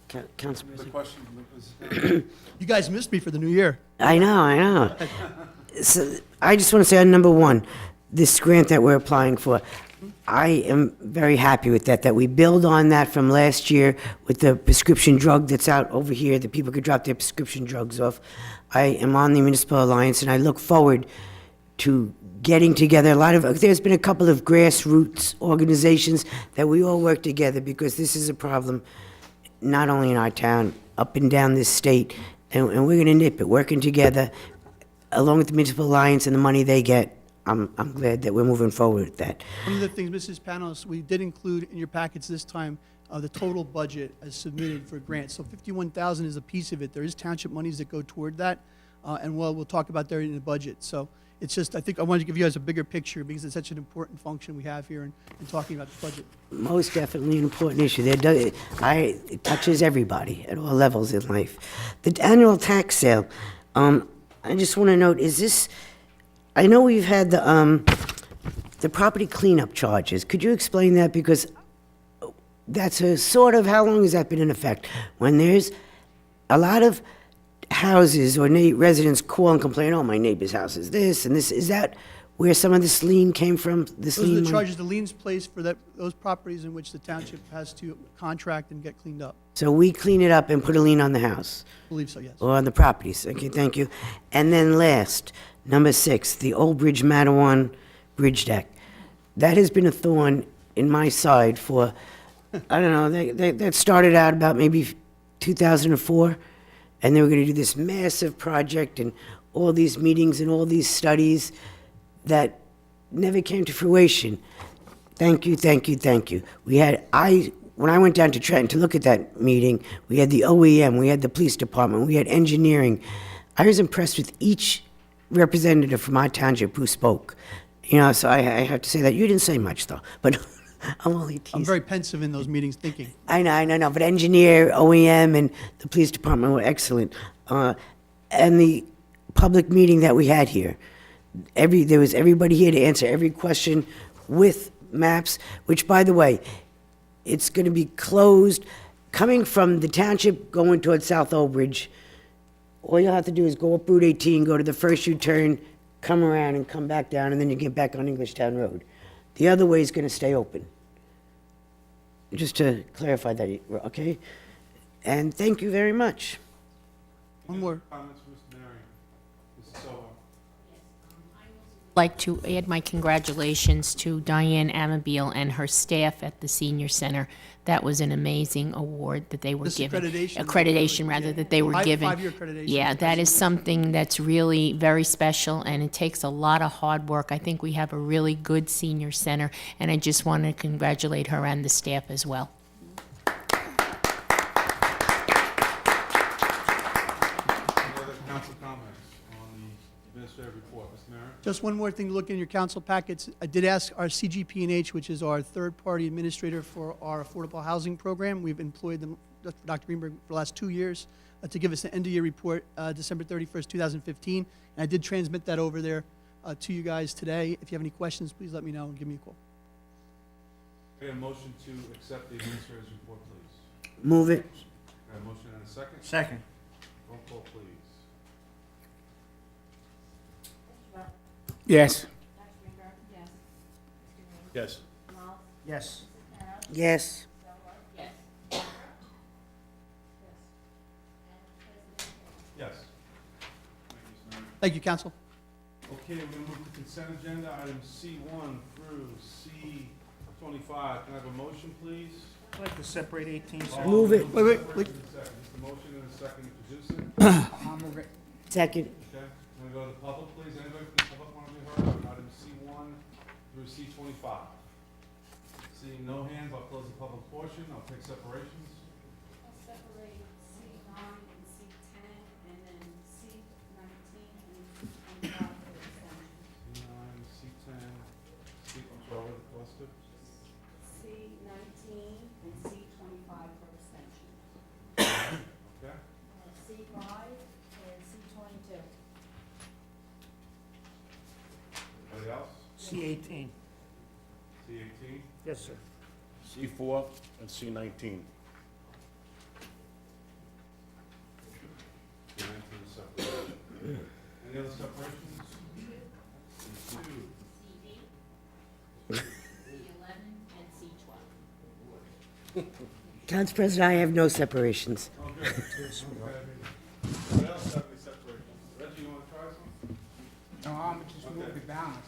Council The President? question was, You guys missed me for the new year. I know. So I just want to say on number one, this grant that we're applying for, I am very happy with that we build on that from last year with the prescription drug that's out over here, that people could drop their prescription drugs off. I am on the Municipal Alliance, and I look forward to getting together. There's been a couple of grassroots organizations that we all work together, because this is a problem not only in our town, up and down this state, and we're going to nip it, working together, along with the Municipal Alliance and the money they get. I'm glad that we're moving forward with that. One of the things, Mrs. Panos, we did include in your packets this time, the total budget as submitted for grants. So 51,000 is a piece of it. There is township monies that go toward that, and we'll talk about that in the budget. So it's just, I think I wanted to give you guys a bigger picture, because it's such an important function we have here in talking about the budget. Most definitely an important issue. It touches everybody at all levels in life. The annual tax sale, I just want to note, is this, I know we've had the property cleanup charges. Could you explain that? Because that's a sort of, how long has that been in effect? When there's a lot of houses or residents call and complain, oh, my neighbor's house is this and this, is that where some of this lien came from? Those are the charges, the liens placed for those properties in which the township has to contract and get cleaned up. So we clean it up and put a lien on the house? I believe so, yes. Or on the properties. Okay, thank you. And then last, number 6, the Old Bridge Mattawan Bridge Deck. That has been a thorn in my side for, I don't know, that started out about maybe 2004, and they were going to do this massive project and all these meetings and all these studies that never came to fruition. Thank you. When I went down to Trenton to look at that meeting, we had the OEM, we had the police department, we had engineering. I was impressed with each representative from our township who spoke. So I have to say that. You didn't say much, though, but I'm only teasing. I'm very pensive in those meetings thinking. I know, but engineer, OEM, and the police department were excellent. And the public meeting that we had here, there was everybody here to answer every question with maps, which, by the way, it's going to be closed, coming from the township going towards South Old Bridge. all you'll have to do is go up Route 18, go to the first U-turn, come around and come back down, and then you get back on Englishtown Road. The other way is going to stay open. Just to clarify that, okay? And thank you very much. One more. Comments, Mr. Marion? Mrs. Soho? Like to add my congratulations to Diane Amabile and her staff at the Senior Center. That was an amazing award that they were This given. accreditation. Accreditation, rather, that they were given. Five-year accreditation. Yeah, that is something that's really very special, and it takes a lot of hard work. I think we have a really good senior center, and I just want to congratulate her and the staff as well. Any other council comments on the administrative report? Mr. Marion? Just one more thing to look in your council packets. I did ask our CGP&H, which is our third-party administrator for our affordable housing program. We've employed them, that's for Dr. Greenberg, for the last 2 years, to give us an end-of-year report, December 31st, 2015. And I did transmit that over there to you guys today. If you have any questions, please let me know and give me a call. Okay, a motion to accept the administrator's report, please. Move it. A motion and a second? Second. Roll call, please. Yes. Yes. Yes. Yes. Yes. Thank you, Mr. Marion. Thank you, council. Okay, we're going to move to consent agenda, items C1 through C25. Can I have a motion, please? I'd like to separate 18. Move it. Wait. Just a motion and a second to introduce it. Second. Okay, I'm going to go to the public, please. Anybody from the public want to be heard on items C1 through C25? Seeing no hands, I'll close the public portion. I'll take separations. I'll separate C9 and C10, and then C19 and C25 for extension. C9, C10, I'm sorry, the cluster. C19 and C25 for extension. Okay, C5 and C22. anybody else? C18. C18? Yes, sir. C4 and C19. Get into the separation. Any other separations? C2. C11 and C12. Council President, I have no separations. Oh, good. Okay. What else have any separations? Reggie, you want to try some? No, I'm just move the balance.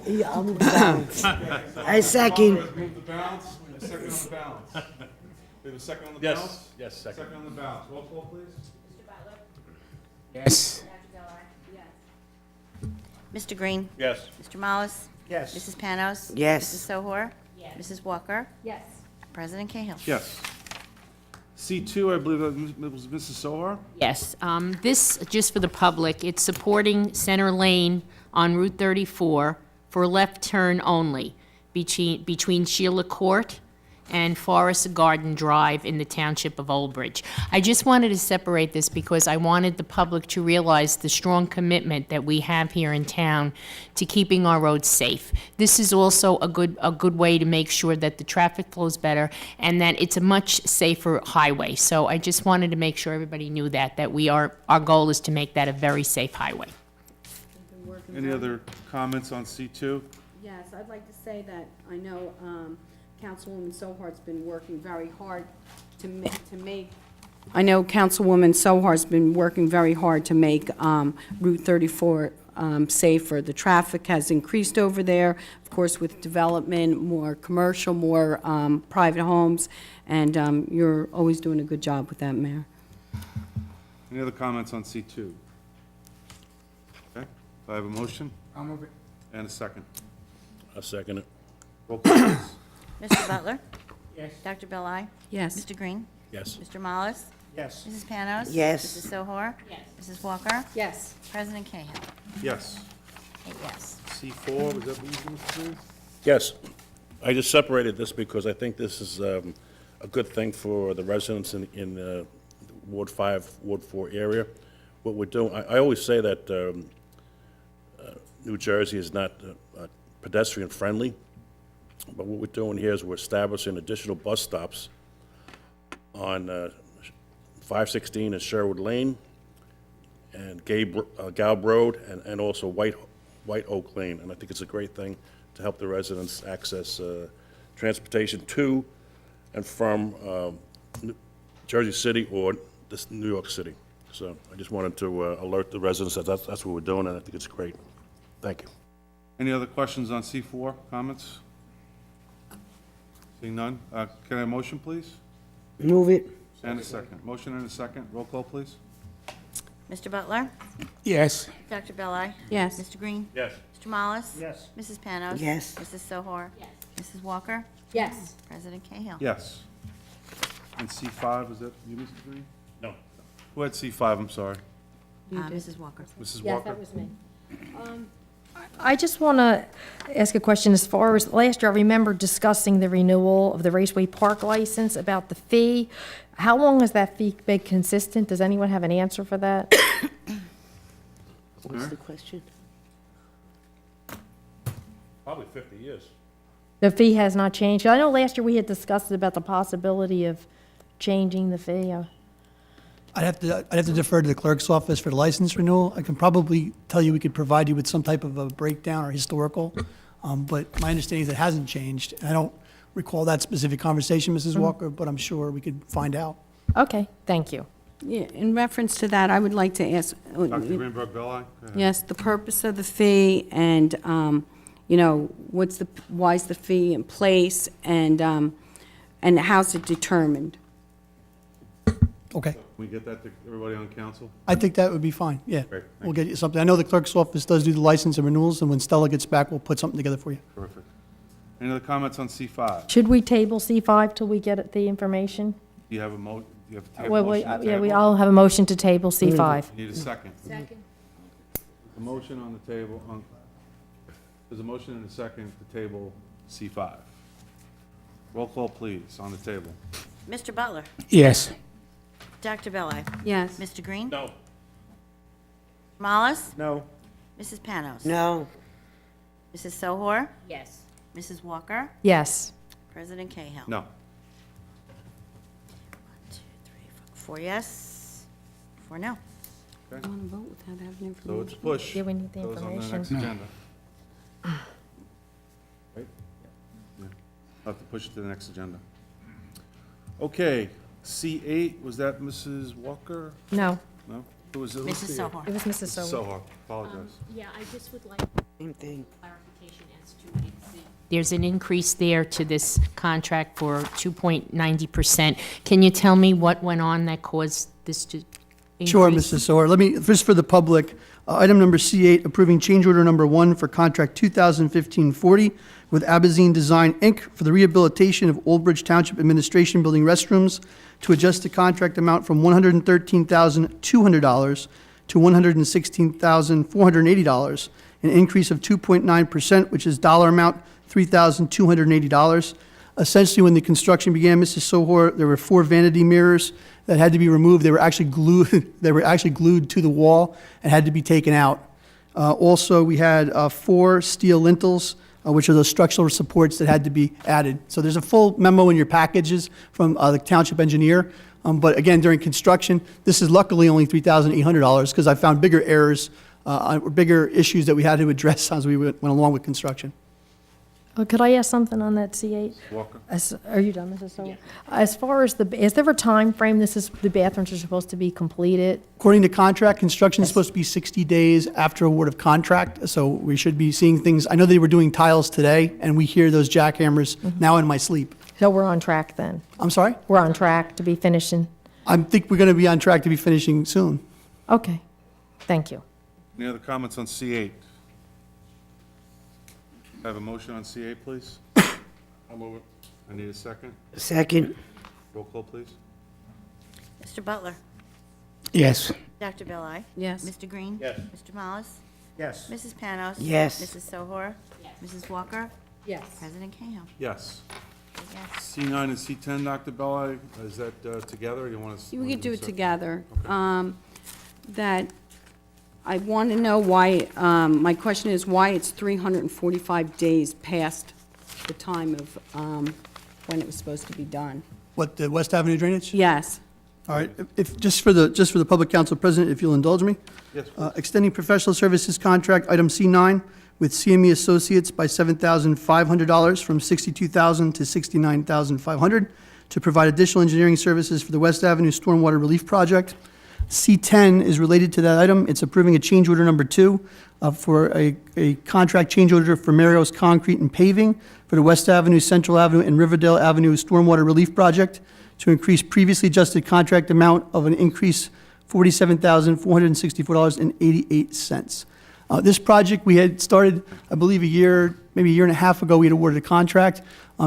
Yeah, I'll move the balance. I second. Move the balance, a second on the balance. We have a second on the Yes. balance? Yes, second. Second on the balance. Roll call, please. Mr. Butler? Yes. Dr. Delari? Yes. Mr. Green? Yes. Mr. Mollis? Yes. Mrs. Panos? Yes. Mrs. Sohor? Yes. Mrs. Walker? Yes. President Cahill? Yes. C2, I believe that was Mrs. Sohar? Yes, this, just for the public, it's supporting Center Lane on Route 34 for left turn only between Sheila Court and Forest Garden Drive in the Township of Old Bridge. I just wanted to separate this because I wanted the public to realize the strong commitment that we have here in town to keeping our roads safe. This is also a good way to make sure that the traffic flows better and that it's a much safer highway. So I just wanted to make sure everybody knew that our goal is to make that a very safe highway. Any other comments on C2? Yes, I'd like to say that I know Councilwoman Sohar's been working very hard to make. I know Councilwoman Sohar's been working very hard to make Route 34 safer. The traffic has increased over there, of course, with development, more commercial, more private homes, and you're always doing a good job with that, Mayor. Any other comments on C2? Okay, do I have a motion I'll move it. and a second? I'll second it. Roll call, please. Mr. Butler? Yes. Dr. Belli? Yes. Mr. Green? Yes. Mr. Mollis? Yes. Mrs. Panos? Yes. Mrs. Sohor? Yes. Mrs. Walker? Yes. President Cahill? Yes. 8 yes. C4, was that what you were Mr. Green? Yes. I just separated this because I think this is a good thing for the residents in Ward 5, Ward 4 area. What we're doing, I always say that New Jersey is not pedestrian-friendly, but what we're doing here is we're establishing additional bus stops on 516 is Sherwood Lane, and Galb Road, and also White Oak Lane. And I think it's a great thing to help the residents access transportation to and from Jersey City or this New York City. So I just wanted to alert the residents that that's what we're doing, and I think it's great. Thank you. Any other questions on C4, comments? Seeing none, can I have a motion, please? Move it. And a second. Motion and a second. Roll call, please. Mr. Butler? Yes. Dr. Belli? Yes. Mr. Green? Yes. Mr. Mollis? Yes. Mrs. Panos? Yes. Mrs. Sohor? Yes. Mrs. Walker? Yes. President Cahill? Yes. And C5, is that you, Mr. Green? No. Who had C5, I'm sorry? Mrs. Walker. Mrs. Yes, Walker? that was me. I just want to ask a question. As far as last year, I remember discussing the renewal of the Raceway Park license about the fee. How long has that fee been consistent? Does anyone have an answer for that? What's the question? Probably 50 years. The fee has not changed. I know last year we had discussed about the possibility of changing the fee. I'd have to defer to the clerk's office for the license renewal. I can probably tell you we could provide you with some type of a breakdown or historical, but my understanding is it hasn't changed. I don't recall that specific conversation, Mrs. Walker, but I'm sure we could find out. Okay, thank you. Yeah, in reference to that, I would like to ask, Dr. Greenberg-Belli? Go ahead. yes, the purpose of the fee and, why is the fee in place and how's it determined? Okay. Can we get that to everybody on council? I think that would be fine, yeah. Great, thank We'll get you something. I know the clerk's office does do the license and renewals, and when Stella gets back, we'll put something together for you. Terrific. Any other comments on C5? Should we table C5 till we get the information? Do you have a do you have a Well, motion to yeah, we table? all have a motion to table C5. You need a second. Second. A motion on the table, there's a motion and a second to table C5. Roll call, please, on the table. Mr. Butler? Yes. Dr. Belli? Yes. Mr. Green? No. Mollis? No. Mrs. Panos? No. Mrs. Sohor? Yes. Mrs. Walker? Yes. President Cahill? No. 1, 2, 3, 4 yes, 4 no. I want to vote without having So it's information. a push. Yeah, we need the Goes on the next information. agenda. Right? Yeah. I'll have to push it to the next agenda. Okay, C8, was that Mrs. Walker? No, No? Who was it? Mrs. Sohor? it was Mrs. Mrs. Sower. Sohar, apologize. Yeah, I just would like Same thing. clarification as to there's an increase there to this contract for 2.90%. Can you tell me what went on that caused this to increase? Sure, Mrs. Soar. Let me, just for the public, item number C8, approving change order number 1 for contract 2015-40 with Abazine Design, Inc. for the rehabilitation of Old Bridge Township Administration Building restrooms to adjust the contract amount from $113,200 to $116,480, an increase of 2.9%, which is dollar amount $3,280. Essentially, when the construction began, Mrs. Sohor, there were 4 vanity mirrors that had to be removed. They were actually glued. They were actually glued to the wall and had to be taken out. Also, we had 4 steel lintels, which are those structural supports that had to be added. So there's a full memo in your packages from the township engineer. But again, during construction, this is luckily only $3,800 because I found bigger errors, bigger issues that we had to address as we went along with construction. Could I ask something on that C8? Walker? Are you done, Mrs. Sower? As far as is there a time frame the bathrooms are supposed to be completed? According to contract, construction is supposed to be 60 days after award of contract, so we should be seeing things. I know they were doing tiles today, and we hear those jackhammers now in my sleep. So we're on track then? I'm sorry? We're on track to be finishing? I think we're going to be on track to be finishing soon. Okay, thank you. Any other comments on C8? I have a motion on C8, please. I'll move it. I need a second. Second. Roll call, please. Mr. Butler? Yes. Dr. Belli? Yes. Mr. Green? Yes. Mr. Mollis? Yes. Mrs. Panos? Yes. Mrs. Sohor? Mrs. Walker? Yes. President Cahill? Yes. Yes. C9 and C10, Dr. Belli, is that together, or you want to? We could do it together. That, I want to know why, my question is why it's 345 days past the time of when it was supposed to be done. What, the West Avenue drainage? Yes. All right, just for the public council president, if you'll indulge me. Yes, Extending professional services contract, item C9, with CME Associates by $7,500 from $62,000 to $69,500 to provide additional engineering services for the West Avenue Stormwater Relief Project. C10 is related to that item. It's approving a change order number 2 for a contract change order for Mario's Concrete and Paving for the West Avenue, Central Avenue, and Riverdale Avenue Stormwater Relief Project to increase previously adjusted contract amount of an increase $47,464.88. This project, we had started, I believe, maybe a year and a half ago, we had awarded a contract.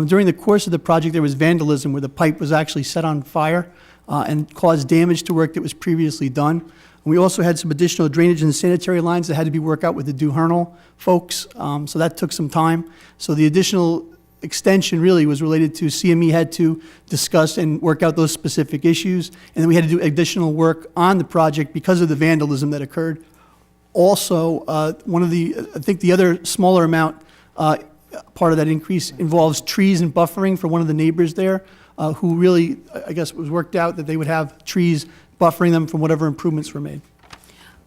During the course of the project, there was vandalism where the pipe was actually set on fire and caused damage to work that was previously done. We also had some additional drainage and sanitary lines that had to be worked out with the Duhernal folks, so that took some time. So the additional extension really was related to CME had to discuss and work out those specific issues, and then we had to do additional work on the project because of the vandalism that occurred. Also, I think the other smaller amount, part of that increase involves trees and buffering for one of the neighbors there, who really, I guess it was worked out that they would have trees buffering them from whatever improvements were made.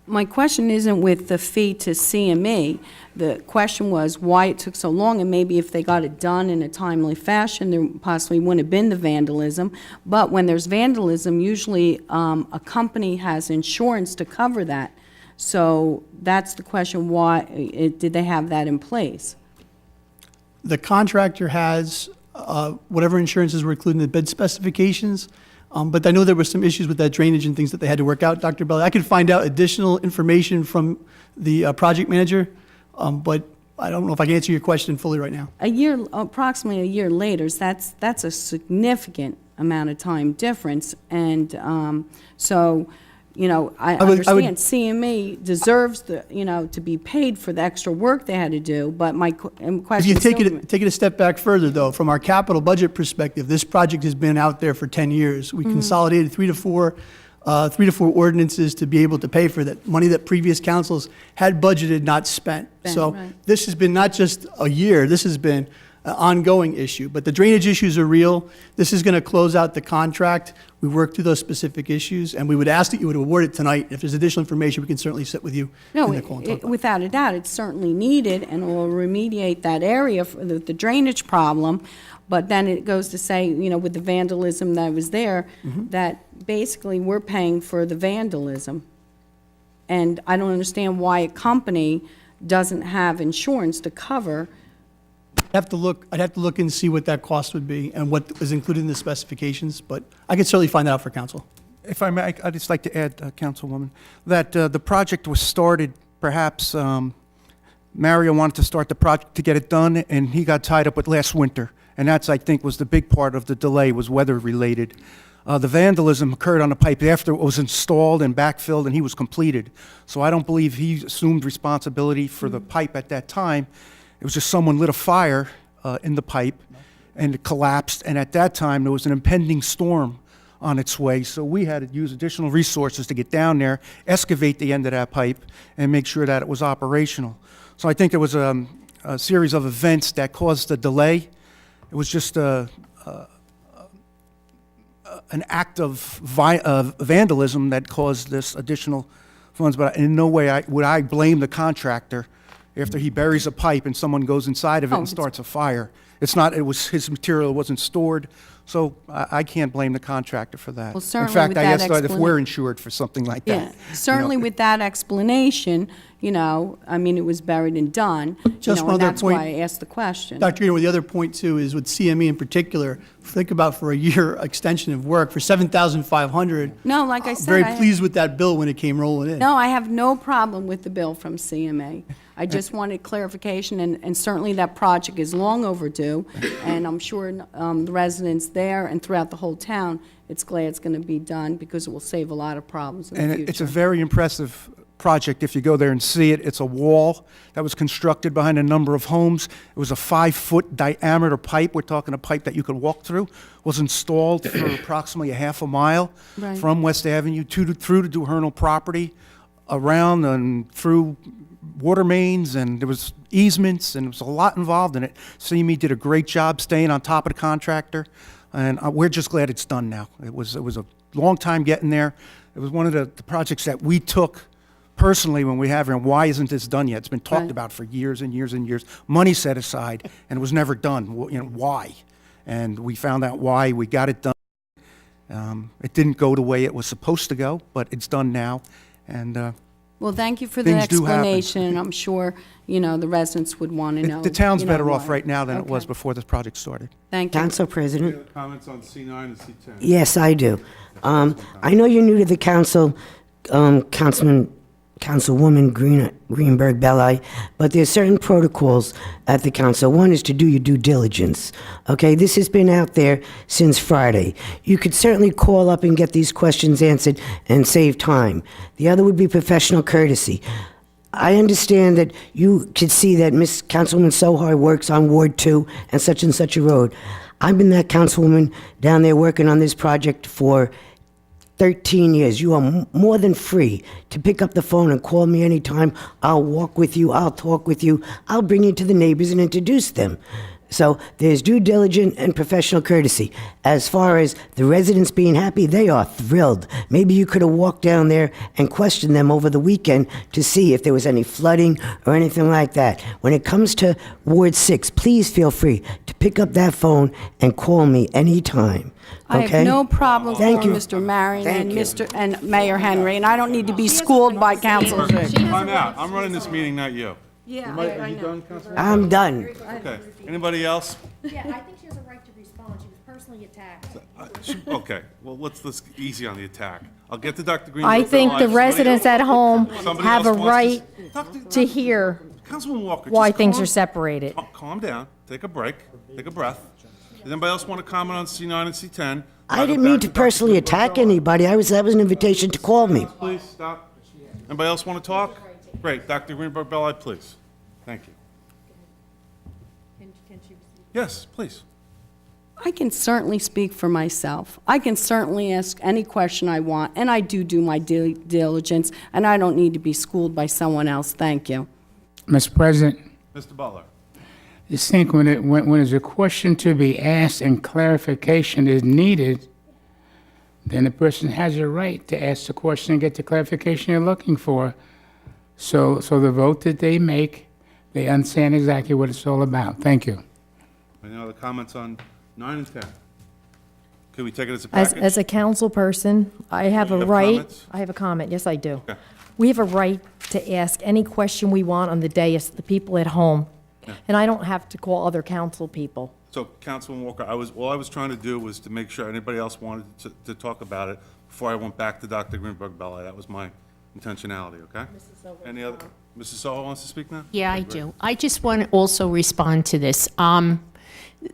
My question isn't with the fee to CME. The question was why it took so long, and maybe if they got it done in a timely fashion, there possibly wouldn't have been the vandalism. But when there's vandalism, usually a company has insurance to cover that. So that's the question, why did they have that in place? The contractor has whatever insurances were included in the bid specifications, but I know there were some issues with that drainage and things that they had to work out, Dr. Belli. I could find out additional information from the project manager, but I don't know if I can answer your question fully right now. Approximately a year later, that's a significant amount of time difference, and so, I understand CME deserves to be paid for the extra work they had to do, but my question If you is take still- it a step back further, though, from our capital budget perspective, this project has been out there for 10 years. We consolidated three to four ordinances to be able to pay for that money that previous councils had budgeted, not spent. So right. this has been not just a year, this has been an ongoing issue. But the drainage issues are real. This is going to close out the contract. We worked through those specific issues, and we would ask that you would award it tonight. If there's additional information, we can certainly sit with you. No, and Nicole and talk about it. without a doubt, it's certainly needed, and it will remediate that area for the drainage problem. But then it goes to say, with the vandalism that was there, that basically we're paying for the vandalism. And I don't understand why a company doesn't have insurance to cover. I'd have to look and see what that cost would be and what was included in the specifications, but I could certainly find that out for council. If I may, I'd just like to add, Councilwoman, that the project was started, perhaps Mario wanted to start the project to get it done, and he got tied up with last winter. And that's, I think, was the big part of the delay, was weather-related. The vandalism occurred on the pipe after it was installed and backfilled and he was completed. So I don't believe he assumed responsibility for the pipe at that time. It was just someone lit a fire in the pipe and it collapsed. And at that time, there was an impending storm on its way. So we had to use additional resources to get down there, excavate the end of that pipe, and make sure that it was operational. So I think there was a series of events that caused the delay. It was just an act of vandalism that caused this additional funds. But in no way would I blame the contractor after he buries a pipe and someone goes inside of it and starts a fire. It's not, it was his material, it wasn't stored. So I can't blame the contractor for that. Well, certainly in fact, with I that asked if we're insured for something like Yeah, that. certainly with that explanation, it was buried and done. Just one and other that's point. why I asked the question. Dr. Gator, the other point too is with CME in particular, think about for a year extension of work for $7,500. No, like I said, Very I- pleased with that bill when it came rolling in. No, I have no problem with the bill from CMA. I just wanted clarification, and certainly that project is long overdue, and I'm sure the residents there and throughout the whole town, it's glad it's going to be done because it will save a lot of problems in the And future. it's a very impressive project if you go there and see it. It's a wall that was constructed behind a number of homes. It was a 5-foot diameter pipe. We're talking a pipe that you could walk through. Was installed for approximately a half a mile Right. from West Avenue through the Duhernal property, around and through water mains, and there was easements, and there was a lot involved in it. CME did a great job staying on top of the contractor. and we're just glad it's done now. It was a long time getting there. It was one of the projects that we took personally when we have here, and why isn't this done yet? It's been talked Right. about for years and years and years. Money set aside, and it was never done. Why? And we found out why. We got it done. It didn't go the way it was supposed to go, but it's done now, and Well, thank you for the Things do happen. explanation, and I'm sure, the residents would want to know. the town's better off why. right now than it was Okay. before this project started. Thank you. Council Any President? other comments on C9 and C10? Yes, I do. I know you're new to the council, Councilwoman Greenberg Belli, but there's certain protocols at the council. One is to do your due diligence. Okay, this has been out there since Friday. You could certainly call up and get these questions answered and save time. The other would be professional courtesy. I understand that you could see that Miss Councilwoman Sohar works on Ward 2 and such a road. I've been that councilwoman down there working on this project for 13 years. You are more than free to pick up the phone and call me anytime. I'll walk with you. I'll talk with you. I'll bring you to the neighbors and introduce them. So there's due diligence and professional courtesy. As far as the residents being happy, they are thrilled. Maybe you could have walked down there and questioned them over the weekend to see if there was any flooding or anything like that. When it comes to Ward 6, please feel free to pick up that phone and call me anytime. I Okay? have no problem Thank with you. Mr. Marion and Thank you. and Mayor Henry, and I don't need to be schooled by Council Vic. Time out. I'm running this meeting, not you. Yeah, Are you done, Councilman? I'm done. Okay. Anybody else? Yeah, I think she has a right to respond. She was personally attacked. Okay, well, let's easy on the attack. I'll get to Dr. Green. I think the residents at home Somebody have a else wants right to hear Councilman Walker, why just things calm- are separated. Calm down, take a break, take a breath. Does anybody else want to comment on C9 and C10? I didn't mean to personally attack anybody. That was an invitation to call me. Please, stop. Anybody else want to talk? Great, Dr. Greenberg Belli, please. Thank you. Yes, please. I can certainly speak for myself. I can certainly ask any question I want, and I do my due diligence, and I don't need to be schooled by someone else. Thank you. Mr. President, Mr. Butler. I think when there's a question to be asked and clarification is needed, then the person has a right to ask the question and get the clarification they're looking for. So the vote that they make, they understand exactly what it's all about. Thank you. Any other comments on 9 and 10? Can we take it as a As package? a council person, I have a You have right. comments? I have a comment. Yes, I do. Okay. We have a right to ask any question we want on the day as the people at home. And I don't have to call other council people. So, Councilman Walker, all I was trying to do was to make sure anybody else wanted to talk about it before I went back to Dr. Greenberg Belli. That was my intentionality, okay? Any other, Mrs. Soho wants to speak now? Yeah, I do. I just want to also respond to this.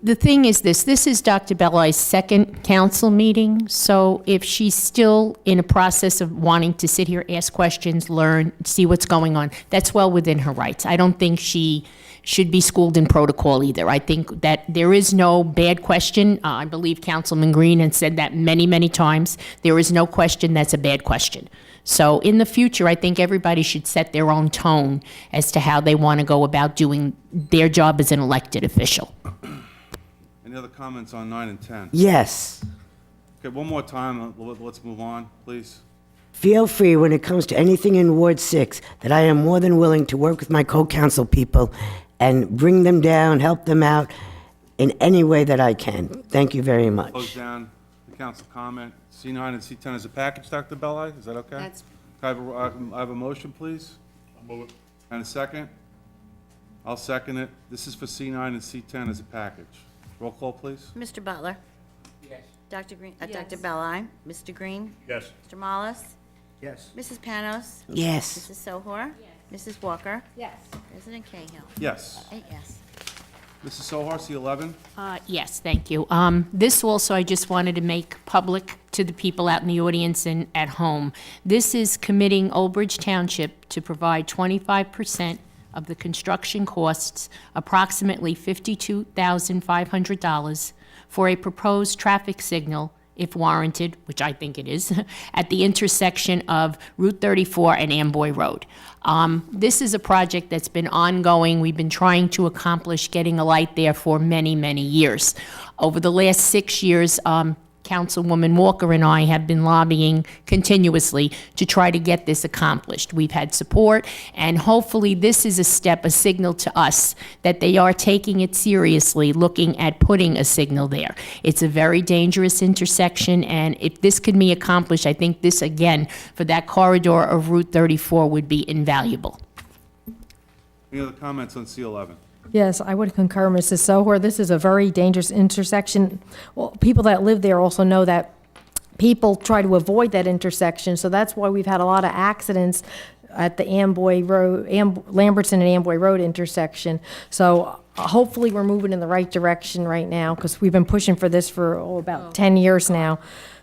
The thing is this is Dr. Belli's second council meeting, so if she's still in a process of wanting to sit here, ask questions, learn, see what's going on, that's well within her rights. I don't think she should be schooled in protocol either. I think that there is no bad question. I believe Councilman Green has said that many, many times. There is no question that's a bad question. So in the future, I think everybody should set their own tone as to how they want to go about doing their job as an elected official. Any other comments on 9 and 10? Yes. Okay, one more time, let's move on, please. Feel free when it comes to anything in Ward 6 that I am more than willing to work with my co-council people and bring them down, help them out in any way that I can. Thank you very much. Close down the council comment. C9 and C10 as a package, Dr. Belli, is that okay? That's- Can I have a motion, please? I'll move it. And a second? I'll second it. This is for C9 and C10 as a package. Roll call, please. Mr. Butler? Yes. Dr. Belli? Mr. Green? Yes. Mr. Mollis? Yes. Mrs. Panos? Yes. Mrs. Sohor? Mrs. Walker? Yes. President Cahill? Yes. 8 yes. Mrs. Sohar, C11? Yes, thank you. This also, I just wanted to make public to the people out in the audience and at home. This is committing Old Bridge Township to provide 25% of the construction costs, approximately $52,500, for a proposed traffic signal if warranted, which I think it is, at the intersection of Route 34 and Amboy Road. This is a project that's been ongoing. We've been trying to accomplish getting a light there for many, many years. Over the last 6 years, Councilwoman Walker and I have been lobbying continuously to try to get this accomplished. We've had support, and hopefully this is a step, a signal to us that they are taking it seriously, looking at putting a signal there. It's a very dangerous intersection, and if this can be accomplished, I think this, again, for that corridor of Route 34 would be invaluable. Any other comments on C11? Yes, I would concur, Mrs. Sohor. This is a very dangerous intersection. Well, people that live there also know that people try to avoid that intersection, so that's why we've had a lot of accidents at the Amboy Road, Lamberton and Amboy Road intersection. So hopefully we're moving in the right direction right now, because we've been pushing for this for about 10 years now.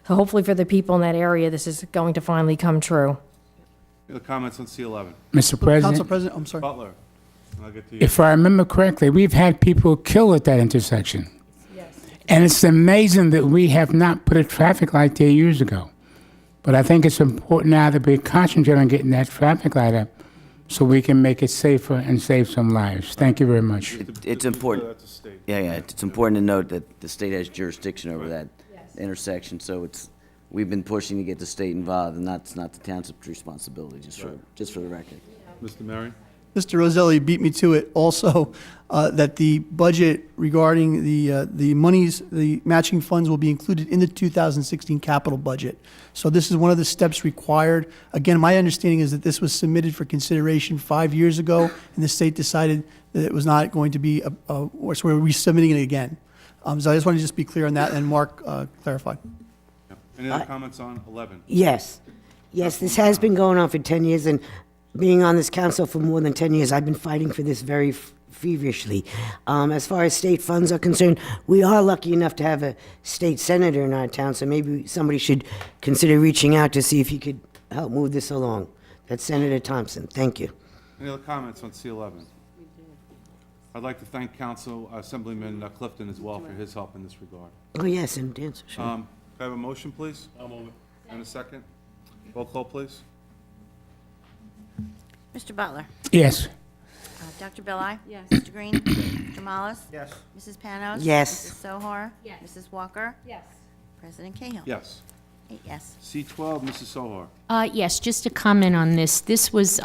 So hopefully for the people in that area, this is going to finally come true. Any other comments on C11? Mr. President, Council President, I'm sorry. Butler, I'll get to you. if I remember correctly, we've had people killed at that intersection. And it's amazing that we have not put a traffic light there years ago. But I think it's important now that we concentrate on getting that traffic light up so we can make it safer and save some lives. Thank you very much. It's important. That's a state. Yeah, it's important to note that the state has jurisdiction over that intersection, so we've been pushing to get the state involved, and that's not the township's responsibility, just for the record. Mr. Marion? Mr. Roselli beat me to it also, that the budget regarding the monies, the matching funds will be included in the 2016 capital budget. So this is one of the steps required. Again, my understanding is that this was submitted for consideration 5 years ago, and the state decided that it was not going to be, so we're resubmitting it again. So I just want to just be clear on that, and Mark clarified. Any other comments on 11? Yes. Yes, this has been going on for 10 years, and being on this council for more than 10 years, I've been fighting for this very feverishly. As far as state funds are concerned, we are lucky enough to have a state senator in our town, so maybe somebody should consider reaching out to see if he could help move this along. That's Senator Thompson. Thank you. Any other comments on C11? I'd like to thank Council Assemblyman Clifton as well for his help in this regard. Oh, yes, and dance, sure. Can I have a motion, please? I'll move it. And a second? Roll call, please. Mr. Butler? Yes. Dr. Belli? Yes. Mr. Green? Mr. Mollis? Yes. Mrs. Panos? Yes. Mrs. Sohor? Yes. Mrs. Walker? Yes. President Cahill? Yes. 8 yes. C12, Mrs. Sohar. Yes, just a comment on this. This was,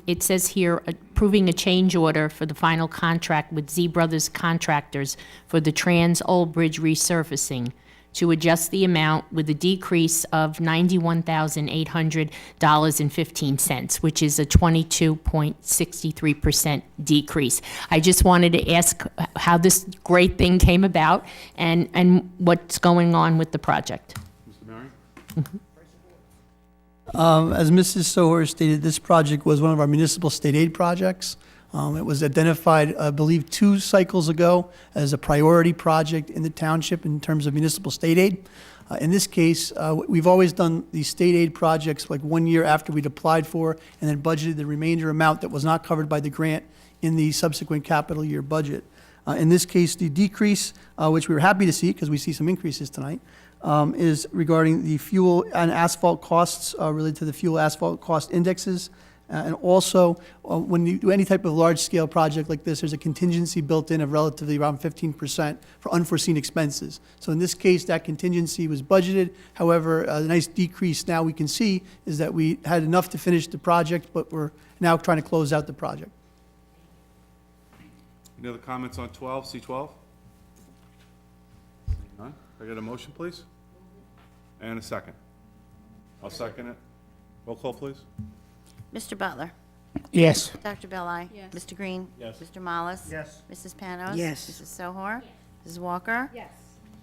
it says here, approving a change order for the final contract with Z Brothers Contractors for the Trans Old Bridge resurfacing to adjust the amount with a decrease of $91,800.15, which is a 22.63% decrease. I just wanted to ask how this great thing came about and what's going on with the project. Mr. Marion? As Mrs. Sohor stated, this project was one of our municipal state aid projects. It was identified, I believe, 2 cycles ago as a priority project in the township in terms of municipal state aid. In this case, we've always done these state aid projects like 1 year after we'd applied for and then budgeted the remainder amount that was not covered by the grant in the subsequent capital year budget. In this case, the decrease, which we were happy to see because we see some increases tonight, is regarding the fuel and asphalt costs related to the fuel asphalt cost indexes. And also, when you do any type of large-scale project like this, there's a contingency built in of relatively around 15% for unforeseen expenses. So in this case, that contingency was budgeted. However, the nice decrease now we can see is that we had enough to finish the project, but we're now trying to close out the project. Any other comments on 12, C12? None? Can I get a motion, please? And a second. I'll second it. Roll call, please. Mr. Butler? Yes. Dr. Belli? Yes. Mr. Green? Yes. Mr. Mollis? Yes. Mrs. Panos? Yes. Mrs. Sohor? Mrs. Walker? Yes.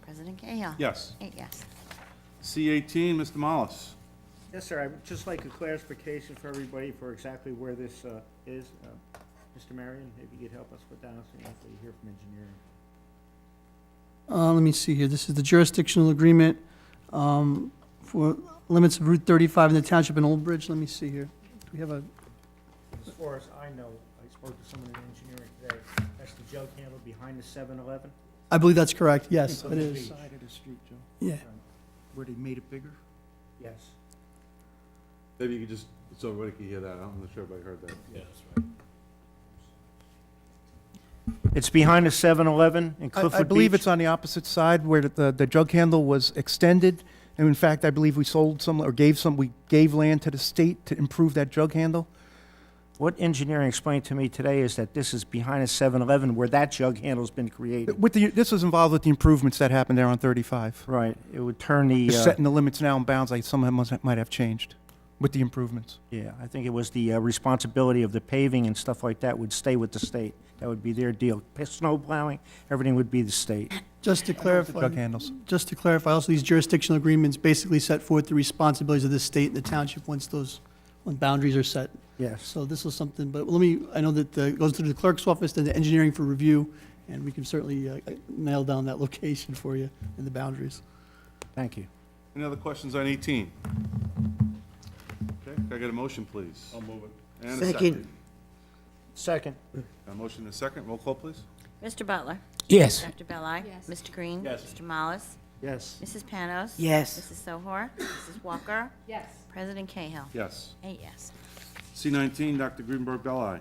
President Cahill? Yes. 8 yes. C18, Mr. Mollis. Yes, sir. I would just like a clarification for everybody for exactly where this is. Mr. Marion, maybe you could help us with that, so after you hear from engineering. Let me see here. This is the jurisdictional agreement for limits of Route 35 in the township in Old Bridge. Let me see here. Do we have a, As far as I know, I spoke to someone in engineering today, that's the jug handle behind the 7-Eleven. I believe that's correct. Yes, it is. Side of the street, Joe. Yeah. where they made it bigger? Yes. Maybe you could just, so everybody can hear that. I'm not sure everybody heard that. Yeah, that's right. It's behind the 7-Eleven in Cliffwood Beach? I believe it's on the opposite side where the jug handle was extended. And in fact, I believe we sold some, or we gave land to the state to improve that jug handle. What engineering explained to me today is that this is behind a 7-Eleven where that jug handle's been created. This was involved with the improvements that happened there on 35. Right, it would turn the, Just setting the limits now and bounds, like some of them might have changed with the improvements. yeah, I think it was the responsibility of the paving and stuff like that would stay with the state. That would be their deal. Snow plowing, everything would be the state. Just to clarify, Jug handles. just to clarify, also these jurisdictional agreements basically set forth the responsibilities of the state and the township when boundaries are set. Yes. So this was something, but I know that it goes through the clerk's office, then the engineering for review, and we can certainly nail down that location for you and the boundaries. Thank you. Any other questions on 18? Okay, can I get a motion, please? I'll move it. And a Second. Second. A motion and a second. Roll call, please. Mr. Butler? Yes. Dr. Belli? Yes. Mr. Green? Yes. Mr. Mollis? Yes. Mrs. Panos? Yes. Mrs. Sohor? Mrs. Walker? Yes. President Cahill? Yes. 8 yes. C19, Dr. Greenberg Belli.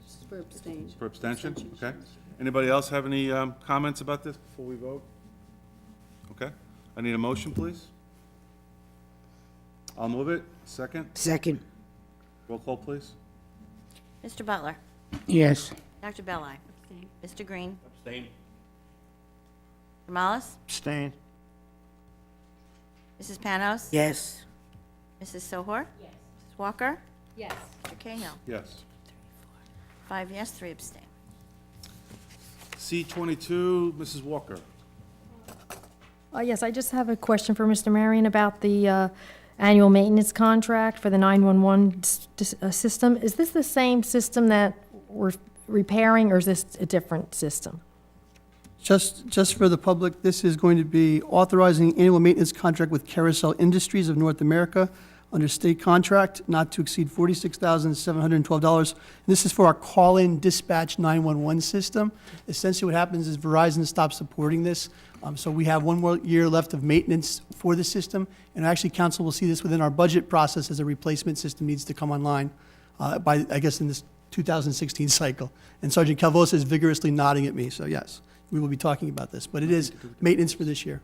Just for abstain. For abstention? Okay. Anybody else have any comments about this before we vote? Okay. I need a motion, please. I'll move it. Second. Second. Roll call, please. Mr. Butler? Yes. Dr. Belli? Mr. Green? Abstain. Mr. Mollis? Abstain. Mrs. Panos? Yes. Mrs. Sohor? Yes. Mrs. Walker? Yes. Mr. Cahill? Yes. 5 yes, 3 abstain. C22, Mrs. Walker. Yes, I just have a question for Mr. Marion about the annual maintenance contract for the 911 system. Is this the same system that we're repairing, or is this a different system? Just for the public, this is going to be authorizing annual maintenance contract with Carousel Industries of North America under state contract, not to exceed $46,712. This is for our call-in dispatch 911 system. Essentially, what happens is Verizon stops supporting this, so we have 1 more year left of maintenance for the system, and actually, council will see this within our budget process as a replacement system needs to come online by, I guess, in this 2016 cycle. And Sergeant Calvosa is vigorously nodding at me, so yes, we will be talking about this, but it is maintenance for this year.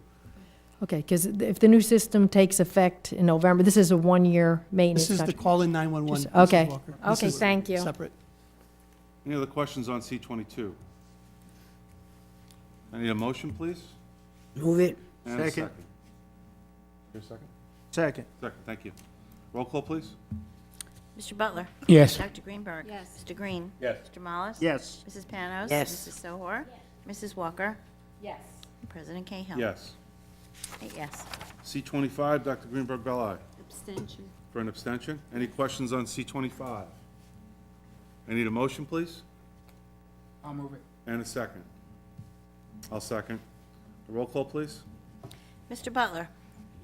Okay, because if the new system takes effect in November, this is a 1-year maintenance This is the contract. call-in 911. Just- okay. Mrs. Walker. This Okay, is thank you. Separate. Any other questions on C22? I need a motion, please. Move it. And a Second. Your second? Second. Second, thank you. Roll call, please. Mr. Butler? Yes. Dr. Greenberg? Yes. Mr. Green? Yes. Mr. Mollis? Yes. Mrs. Panos? Yes. Mrs. Sohor? Mrs. Walker? Yes. President Cahill? Yes. 8 yes. C25, Dr. Greenberg Belli. Abstention. For an abstention. Any questions on C25? I need a motion, please. I'll move it. And a second. I'll second. Roll call, please. Mr. Butler?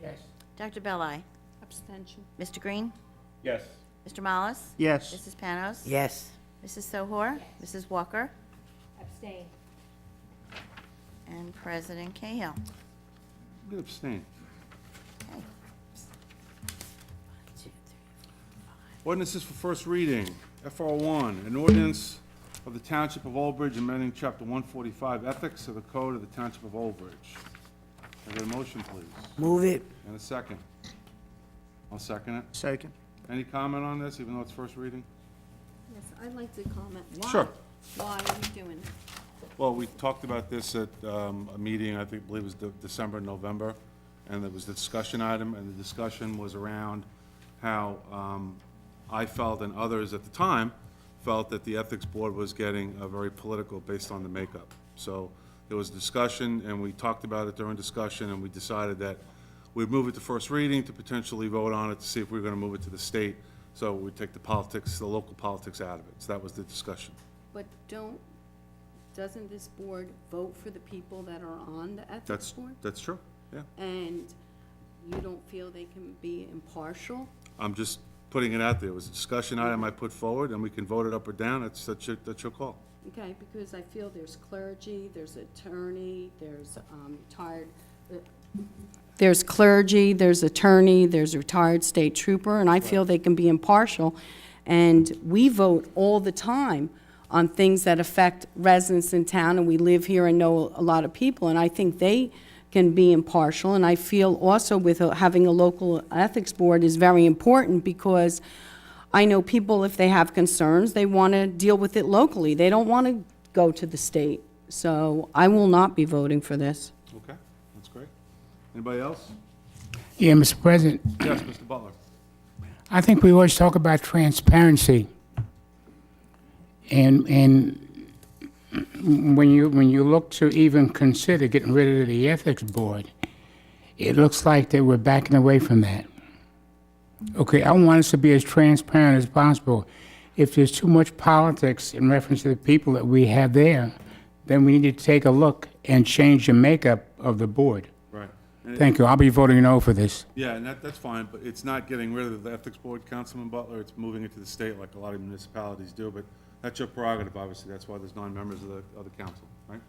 Yes. Dr. Belli? Abstention. Mr. Green? Yes. Mr. Mollis? Yes. Mrs. Panos? Yes. Mrs. Sohor? Mrs. Walker? Abstain. And President Cahill? I'm going to abstain. Okay. Ordinances for first reading. FR1, an ordinance of the Township of Old Bridge amending Chapter 145 Ethics of the Code of the Township of Old Bridge. Can I get a motion, please? Move it. And a second. I'll second it. Second. Any comment on this, even though it's first reading? Yes, I'd like to comment. Why? Sure. Why are we doing it? Well, we talked about this at a meeting, I believe it was December, November, and there was the discussion item, and the discussion was around how I felt and others at the time felt that the Ethics Board was getting very political based on the makeup. So there was discussion, and we talked about it during discussion, and we decided that we'd move it to first reading to potentially vote on it to see if we were going to move it to the state. So we'd take the politics, the local politics out of it. So that was the discussion. But doesn't this board vote for the people that are on the ethics board? That's true, yeah. And you don't feel they can be impartial? I'm just putting it out there. It was a discussion item I put forward, and we can vote it up or down. That's your call. Okay, because I feel there's clergy, there's attorney, there's retired, there's clergy, there's attorney, there's retired state trooper, and I feel they can be impartial. And we vote all the time on things that affect residents in town, and we live here and know a lot of people, and I think they can be impartial. And I feel also with having a local ethics board is very important, because I know people, if they have concerns, they want to deal with it locally. They don't want to go to the state. So I will not be voting for this. Okay, that's great. Anybody else? Yeah, Mr. President, Yes, Mr. Butler. I think we always talk about transparency. And when you look to even consider getting rid of the ethics board, it looks like that we're backing away from that. Okay, I want us to be as transparent as possible. If there's too much politics in reference to the people that we have there, then we need to take a look and change the makeup of the board. Right. And Thank you. I'll be voting no for this. Yeah, and that's fine, but it's not getting rid of the ethics board, Councilman Butler. It's moving it to the state like a lot of municipalities do, but that's your prerogative, obviously. That's why there's 9 members of the council, right?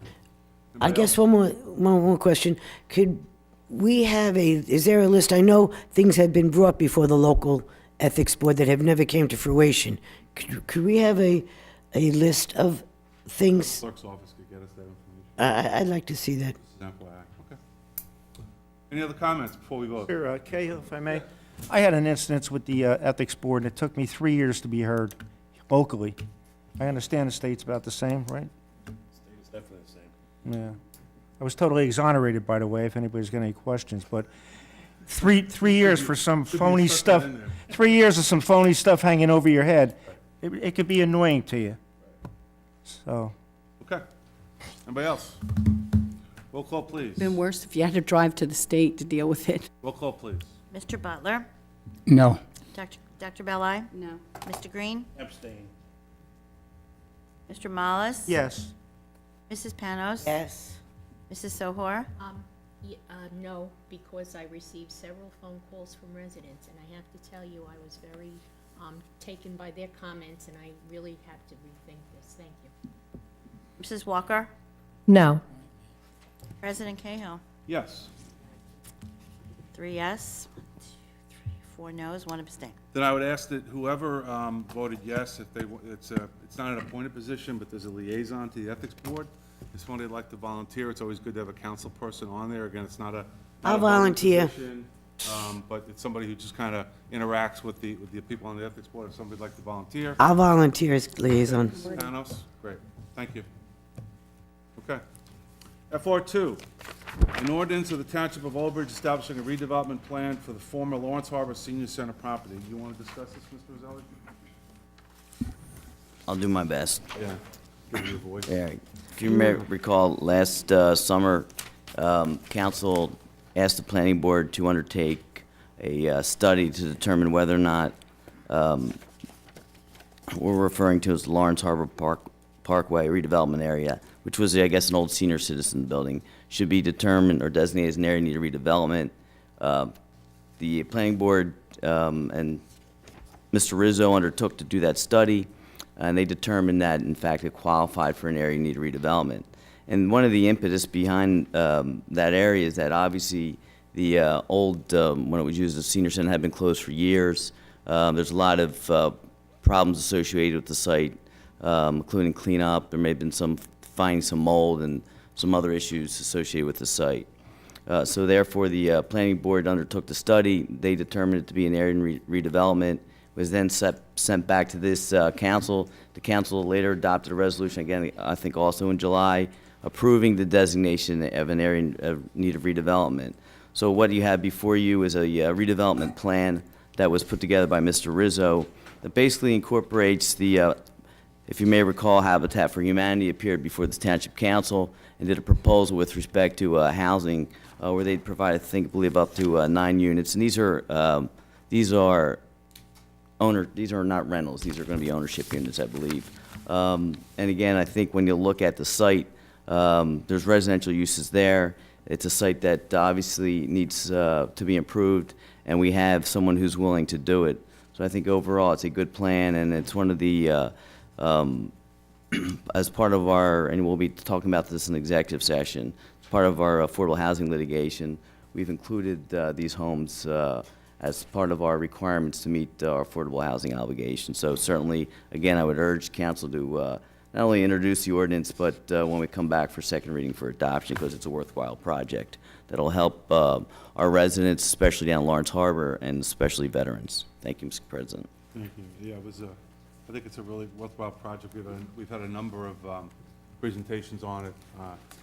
I Anybody guess else? one more question. Could we have is there a list? I know things have been brought before the local ethics board that have never came to fruition. Could we have a list of things? Clerk's office could get us that information. I'd like to see that. This is FYI. Okay. Any other comments before we vote? Sure, Cahill, if I may. I had an instance with the Ethics Board, and it took me 3 years to be heard locally. I understand the state's about the same, right? State is definitely the same. Yeah. I was totally exonerated, by the way, if anybody's got any questions, but three years for some phony stuff, 3 years of some phony stuff hanging over your head, it could be annoying to you. So, Okay. Anybody else? Roll call, please. It'd been worse if you had to drive to the state to deal with it. Roll call, please. Mr. Butler? No. Dr. Belli? No. Mr. Green? abstain. Mr. Mollis? Yes. Mrs. Panos? Yes. Mrs. Sohor? No, because I received several phone calls from residents, and I have to tell you, I was very taken by their comments, and I really have to rethink this. Thank you. Mrs. Walker? No. President Cahill? Yes. 3 yes, 1, 2, 3, 4 no's, 1 abstain. Then I would ask that whoever voted yes, if they, it's not an appointed position, but there's a liaison to the ethics board. If somebody would like to volunteer, it's always good to have a council person on there. Again, it's not a. I'll not a voting volunteer. position, but it's somebody who just kind of interacts with the people on the ethics board. If somebody'd like to volunteer. I'll volunteer as liaison. Mrs. Panos? Great, thank you. Okay. FR2, an ordinance of the Township of Old Bridge establishing a redevelopment plan for the former Lawrence Harbor Senior Center property. You want to discuss this, Mr. Roselli? I'll do my best. Yeah, give you a voice. Yeah, if you may recall, last summer, council asked the planning board to undertake a study to determine whether or not we're referring to as the Lawrence Harbor Parkway redevelopment area, which was, I guess, an old senior citizen building, should be determined or designated as an area in need of redevelopment. The planning board and Mr. Rizzo undertook to do that study, and they determined that, in fact, it qualified for an area in need of redevelopment. And one of the impetus behind that area is that obviously the old, when it was used as a senior center, had been closed for years. There's a lot of problems associated with the site, including cleanup. There may have been finding some mold and some other issues associated with the site. So therefore, the planning board undertook the study. They determined it to be an area in redevelopment. Was then sent back to this council. The council later adopted a resolution, again, I think also in July, approving the designation of an area in need of redevelopment. So what you have before you is a redevelopment plan that was put together by Mr. Rizzo that basically incorporates the, if you may recall, Habitat for Humanity appeared before the Township Council and did a proposal with respect to housing where they'd provide, I believe, up to 9 units. And these are not rentals. These are going to be ownership units, I believe. And again, I think when you look at the site, there's residential uses there. It's a site that obviously needs to be improved, and we have someone who's willing to do it. So I think overall, it's a good plan, and it's one of the, as part of our, and we'll be talking about this in executive session, as part of our affordable housing litigation, we've included these homes as part of our requirements to meet our affordable housing obligation. So certainly, again, I would urge council to not only introduce the ordinance, but when we come back for second reading for adoption, because it's a worthwhile project that'll help our residents, especially down Lawrence Harbor, and especially veterans. Thank you, Mr. President. Thank you. Yeah, it was I think it's a really worthwhile project. We've had a number of presentations on it.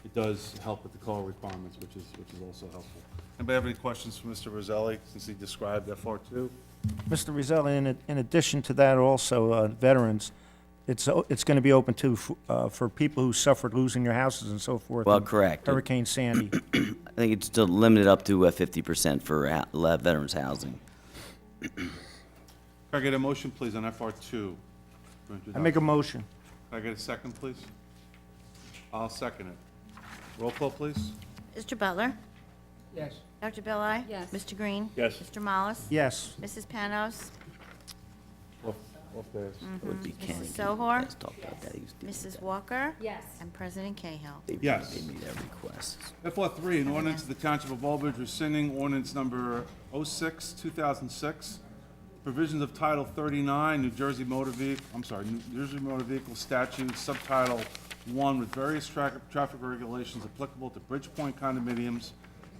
It does help with the call requirements, which is also helpful. Anybody have any questions for Mr. Roselli, since he described FR2? Mr. Roselli, in addition to that, also, veterans, it's going to be open to for people who suffered losing their houses and so forth. Well, in correct. Hurricane Sandy. I think it's still limited up to 50% for veterans housing. Can I get a motion, please, on FR2? I make a motion. Can I get a second, please? I'll second it. Roll call, please. Mr. Butler? Yes. Dr. Belli? Yes. Mr. Green? Yes. Mr. Mollis? Yes. Mrs. Panos? Off days. Would be Ken. Mrs. Sohor? Let's talk about that. He was doing Mrs. that. Walker? Yes. And President Cahill. Yes. They made that request. FR3, an ordinance of the Township of Old Bridge rescinding ordinance number 06, 2006, provisions of Title 39, New Jersey Motor Vehicle Statute, Subtitle 1, with various traffic regulations applicable to Bridgepoint condominiums,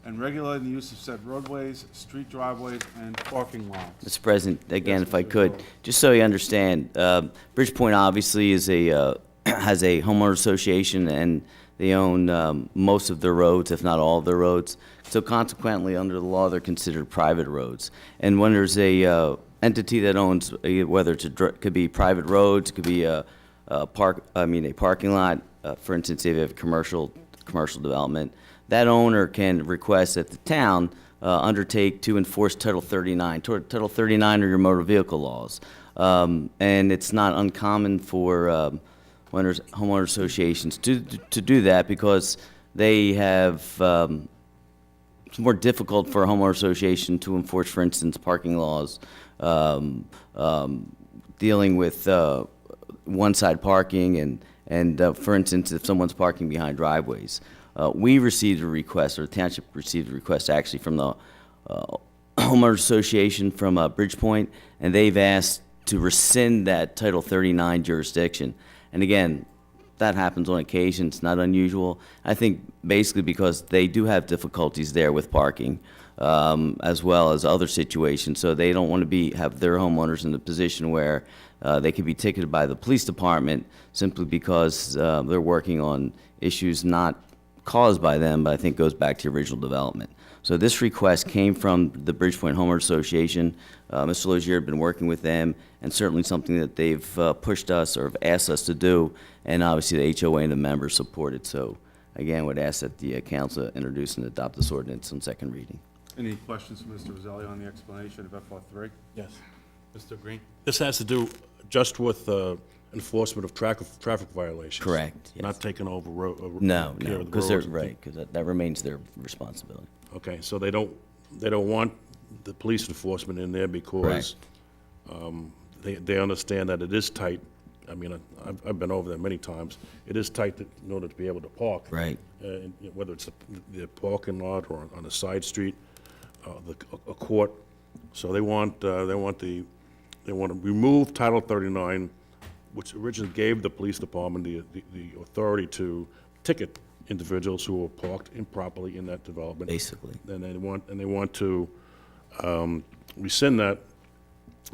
and regulating the use of said roadways, street driveways, and parking lots. Mr. President, again, if I could, just so you understand, Bridgepoint obviously is has a homeowner association, and they own most of their roads, if not all of their roads. So consequently, under the law, they're considered private roads. And when there's a entity that owns, whether it's could be private roads, it could be a parking lot, for instance, if you have commercial development, that owner can request that the town undertake to enforce Title 39. Title 39 are your motor vehicle laws. And it's not uncommon for when there's homeowner associations to do that, because they have, it's more difficult for a homeowner association to enforce, for instance, parking laws, dealing with one-side parking, and for instance, if someone's parking behind driveways. We received a request, or the township received a request actually from the homeowners association from Bridgepoint, and they've asked to rescind that Title 39 jurisdiction. And again, that happens on occasion, it's not unusual. I think basically because they do have difficulties there with parking, as well as other situations, so they don't want to have their homeowners in the position where they could be ticketed by the police department simply because they're working on issues not caused by them, but I think goes back to the original development. So this request came from the Bridgepoint Homeowners Association. Mr. Lozier had been working with them, and certainly something that they've pushed us or have asked us to do, and obviously the HOA and the members supported. So again, would ask that the council introduce and adopt this ordinance on second reading. Any questions from Mr. Roselli on the explanation of FR3? Yes. Mr. Green? This has to do just with enforcement of traffic violations. Correct, yes. Not taking over No, care of the because they're roads. right, because that remains their responsibility. Okay, so they don't want the police enforcement in there because they understand that it is tight. I mean, I've been over there many times. It is tight in order to be able to park. Right. Whether it's the parking lot or on a side street, a court. So they want to remove Title 39, which originally gave the police department the authority to ticket individuals who were parked improperly in that development. Basically. And they want to rescind that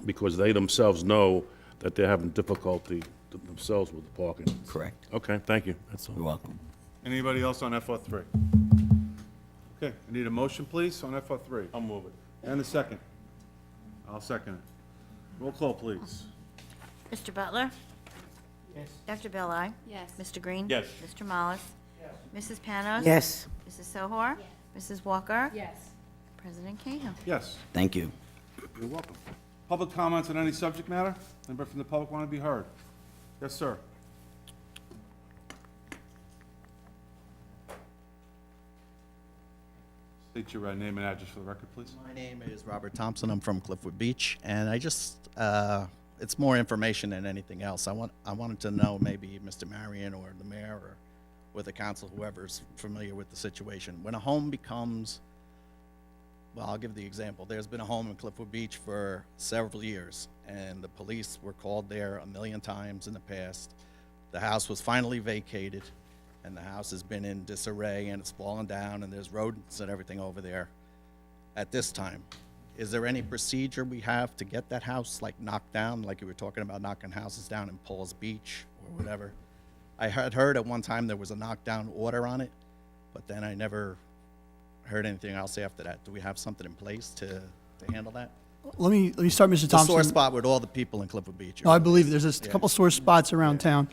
because they themselves know that they're having difficulty themselves with the parking. Correct. Okay, thank you. That's all. You're welcome. Anybody else on FR3? Okay, I need a motion, please, on FR3. I'll move it. And a second. I'll second it. Roll call, please. Mr. Butler? Yes. Dr. Belli? Yes. Mr. Green? Yes. Mr. Mollis? Mrs. Panos? Yes. Mrs. Sohor? Mrs. Walker? Yes. President Cahill. Yes, Thank you. you're welcome. Public comments on any subject matter? Anybody from the public want to be heard? Yes, sir. State your name and address for the record, please. My name is Robert Thompson. I'm from Cliffwood Beach, and I just, it's more information than anything else. I wanted to know, maybe Mr. Marion or the mayor or with the council, whoever's familiar with the situation. When a home becomes well, I'll give the example. There's been a home in Cliffwood Beach for several years, and the police were called there a million times in the past. The house was finally vacated, and the house has been in disarray, and it's fallen down, and there's rodents and everything over there at this time. Is there any procedure we have to get that house, like, knocked down, like you were talking about knocking houses down in Paul's Beach or whatever? I had heard at one time there was a knockdown order on it, but then I never heard anything else after that. Do we have something in place to handle that? Let me start, Mr. The Thompson. sore spot with all the people in Cliffwood Beach. No, I believe there's a couple sore spots around town.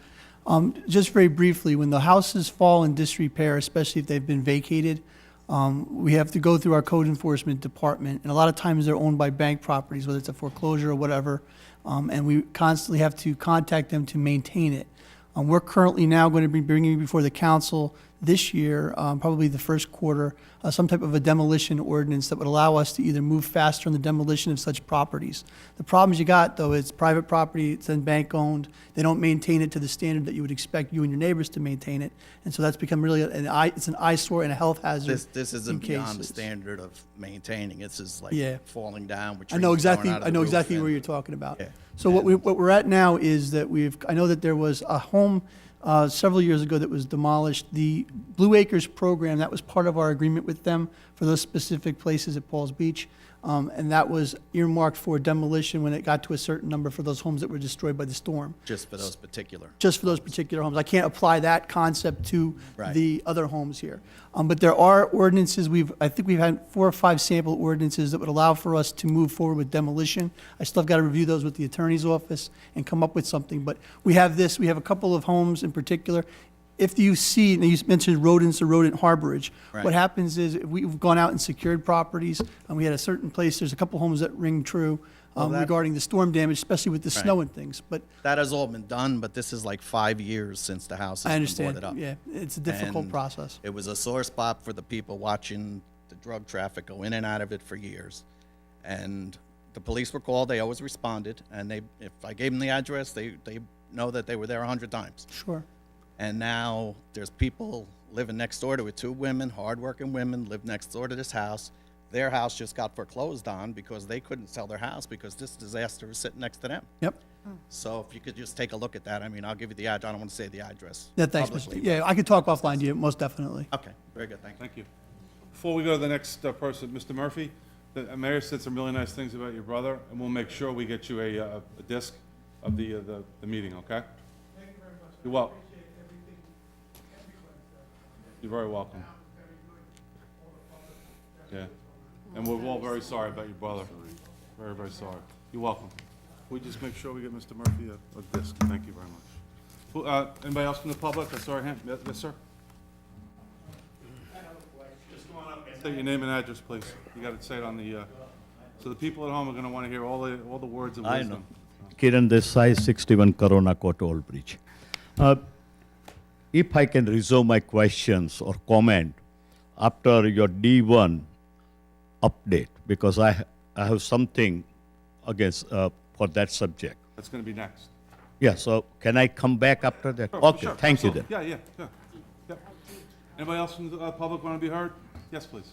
Just very briefly, when the houses fall in disrepair, especially if they've been vacated, we have to go through our code enforcement department, and a lot of times they're owned by bank properties, whether it's a foreclosure or whatever, and we constantly have to contact them to maintain it. We're currently now going to be bringing before the council this year, probably the first quarter, some type of a demolition ordinance that would allow us to either move faster in the demolition of such properties. The problems you got, though, it's private property, it's then bank-owned. They don't maintain it to the standard that you would expect you and your neighbors to maintain it, and so that's become really it's an eyesore and a health hazard. This isn't in beyond the cases. standard of maintaining. It's just like Yeah. falling down with I trees know growing exactly. out of I the know roof exactly and- where you're talking about. Yeah. So what we're at now is that I know that there was a home several years ago that was demolished. The Blue Acres program, that was part of our agreement with them for those specific places at Paul's Beach. And that was earmarked for demolition when it got to a certain number for those homes that were destroyed by the storm. Just for those particular. Just for those particular homes. I can't apply that concept to Right. the other homes here. But there are ordinances, I think we've had 4 or 5 sample ordinances that would allow for us to move forward with demolition. I still have got to review those with the attorney's office and come up with something. But we have a couple of homes in particular. If you see, and you mentioned rodents or rodent harborage, Right. what happens is we've gone out and secured properties, and we had a certain place, there's a couple homes that ring true Well, that- regarding the storm damage, especially with the Right. snow and things. But That has all been done, but this is like 5 years since the house I has been understand, boarded up. yeah, it's a difficult And process. It was a sore spot for the people watching the drug traffic go in and out of it for years. And the police were called, they always responded, and if I gave them the address, they know that they were there 100 times. Sure. And now there's people living next door to it, 2 women, hardworking women, live next door to this house. Their house just got foreclosed on because they couldn't sell their house because this disaster was sitting next to them. Yep. So if you could just take a look at that, I mean, I'll give you the address, I don't want to say the address Yeah, thanks, publicly, Mr. Yeah, I could talk offline to you, most definitely. but- Okay, very good, thank you. Thank you. Before we go to the next person, Mr. Murphy, the mayor said some really nice things about your brother, and we'll make sure we get you a disc of the meeting, okay? Thank you very much. You're welcome. You're very welcome. Yeah, and we're all very sorry about your brother. Very, very sorry. You're welcome. We just make sure we get Mr. Murphy a disc. Thank you very much. Anybody else from the public? I saw a hand. Yes, sir? Just come on up. State your name and address, please. You got to say it on the, so the people at home are going to want to hear all the words of I wisdom. know. Kiran Desai, 61 Corona Court, Old Bridge. If I can reserve my questions or comment after your D1 update, because I have something against for that subject. That's going to be next. Yeah, so can I come back after that? Sure, Okay, sure, thank you then. absolutely. Yeah. Yep. Anybody else from the public want to be heard? Yes, please.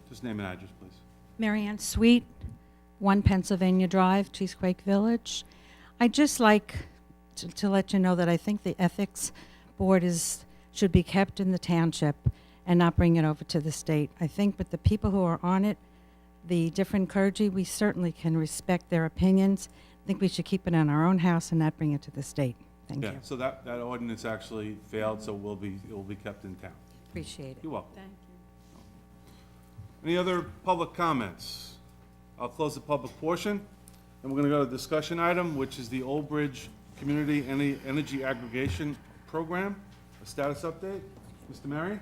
Just name and address, please. Marianne Sweet, 1 Pennsylvania Drive, Cheesequake Village. I'd just like to let you know that I think the Ethics Board should be kept in the township and not bring it over to the state. I think with the people who are on it, the different clergy, we certainly can respect their opinions. I think we should keep it in our own house and not bring it to the state. Thank Yeah, you. so that ordinance actually failed, so it will be kept in town. Appreciate it. You're welcome. Thank Any other public comments? I'll close the public portion, and we're going to go to the discussion item, which is the Old Bridge Community Energy Aggregation Program. A status update. Mr. Marion?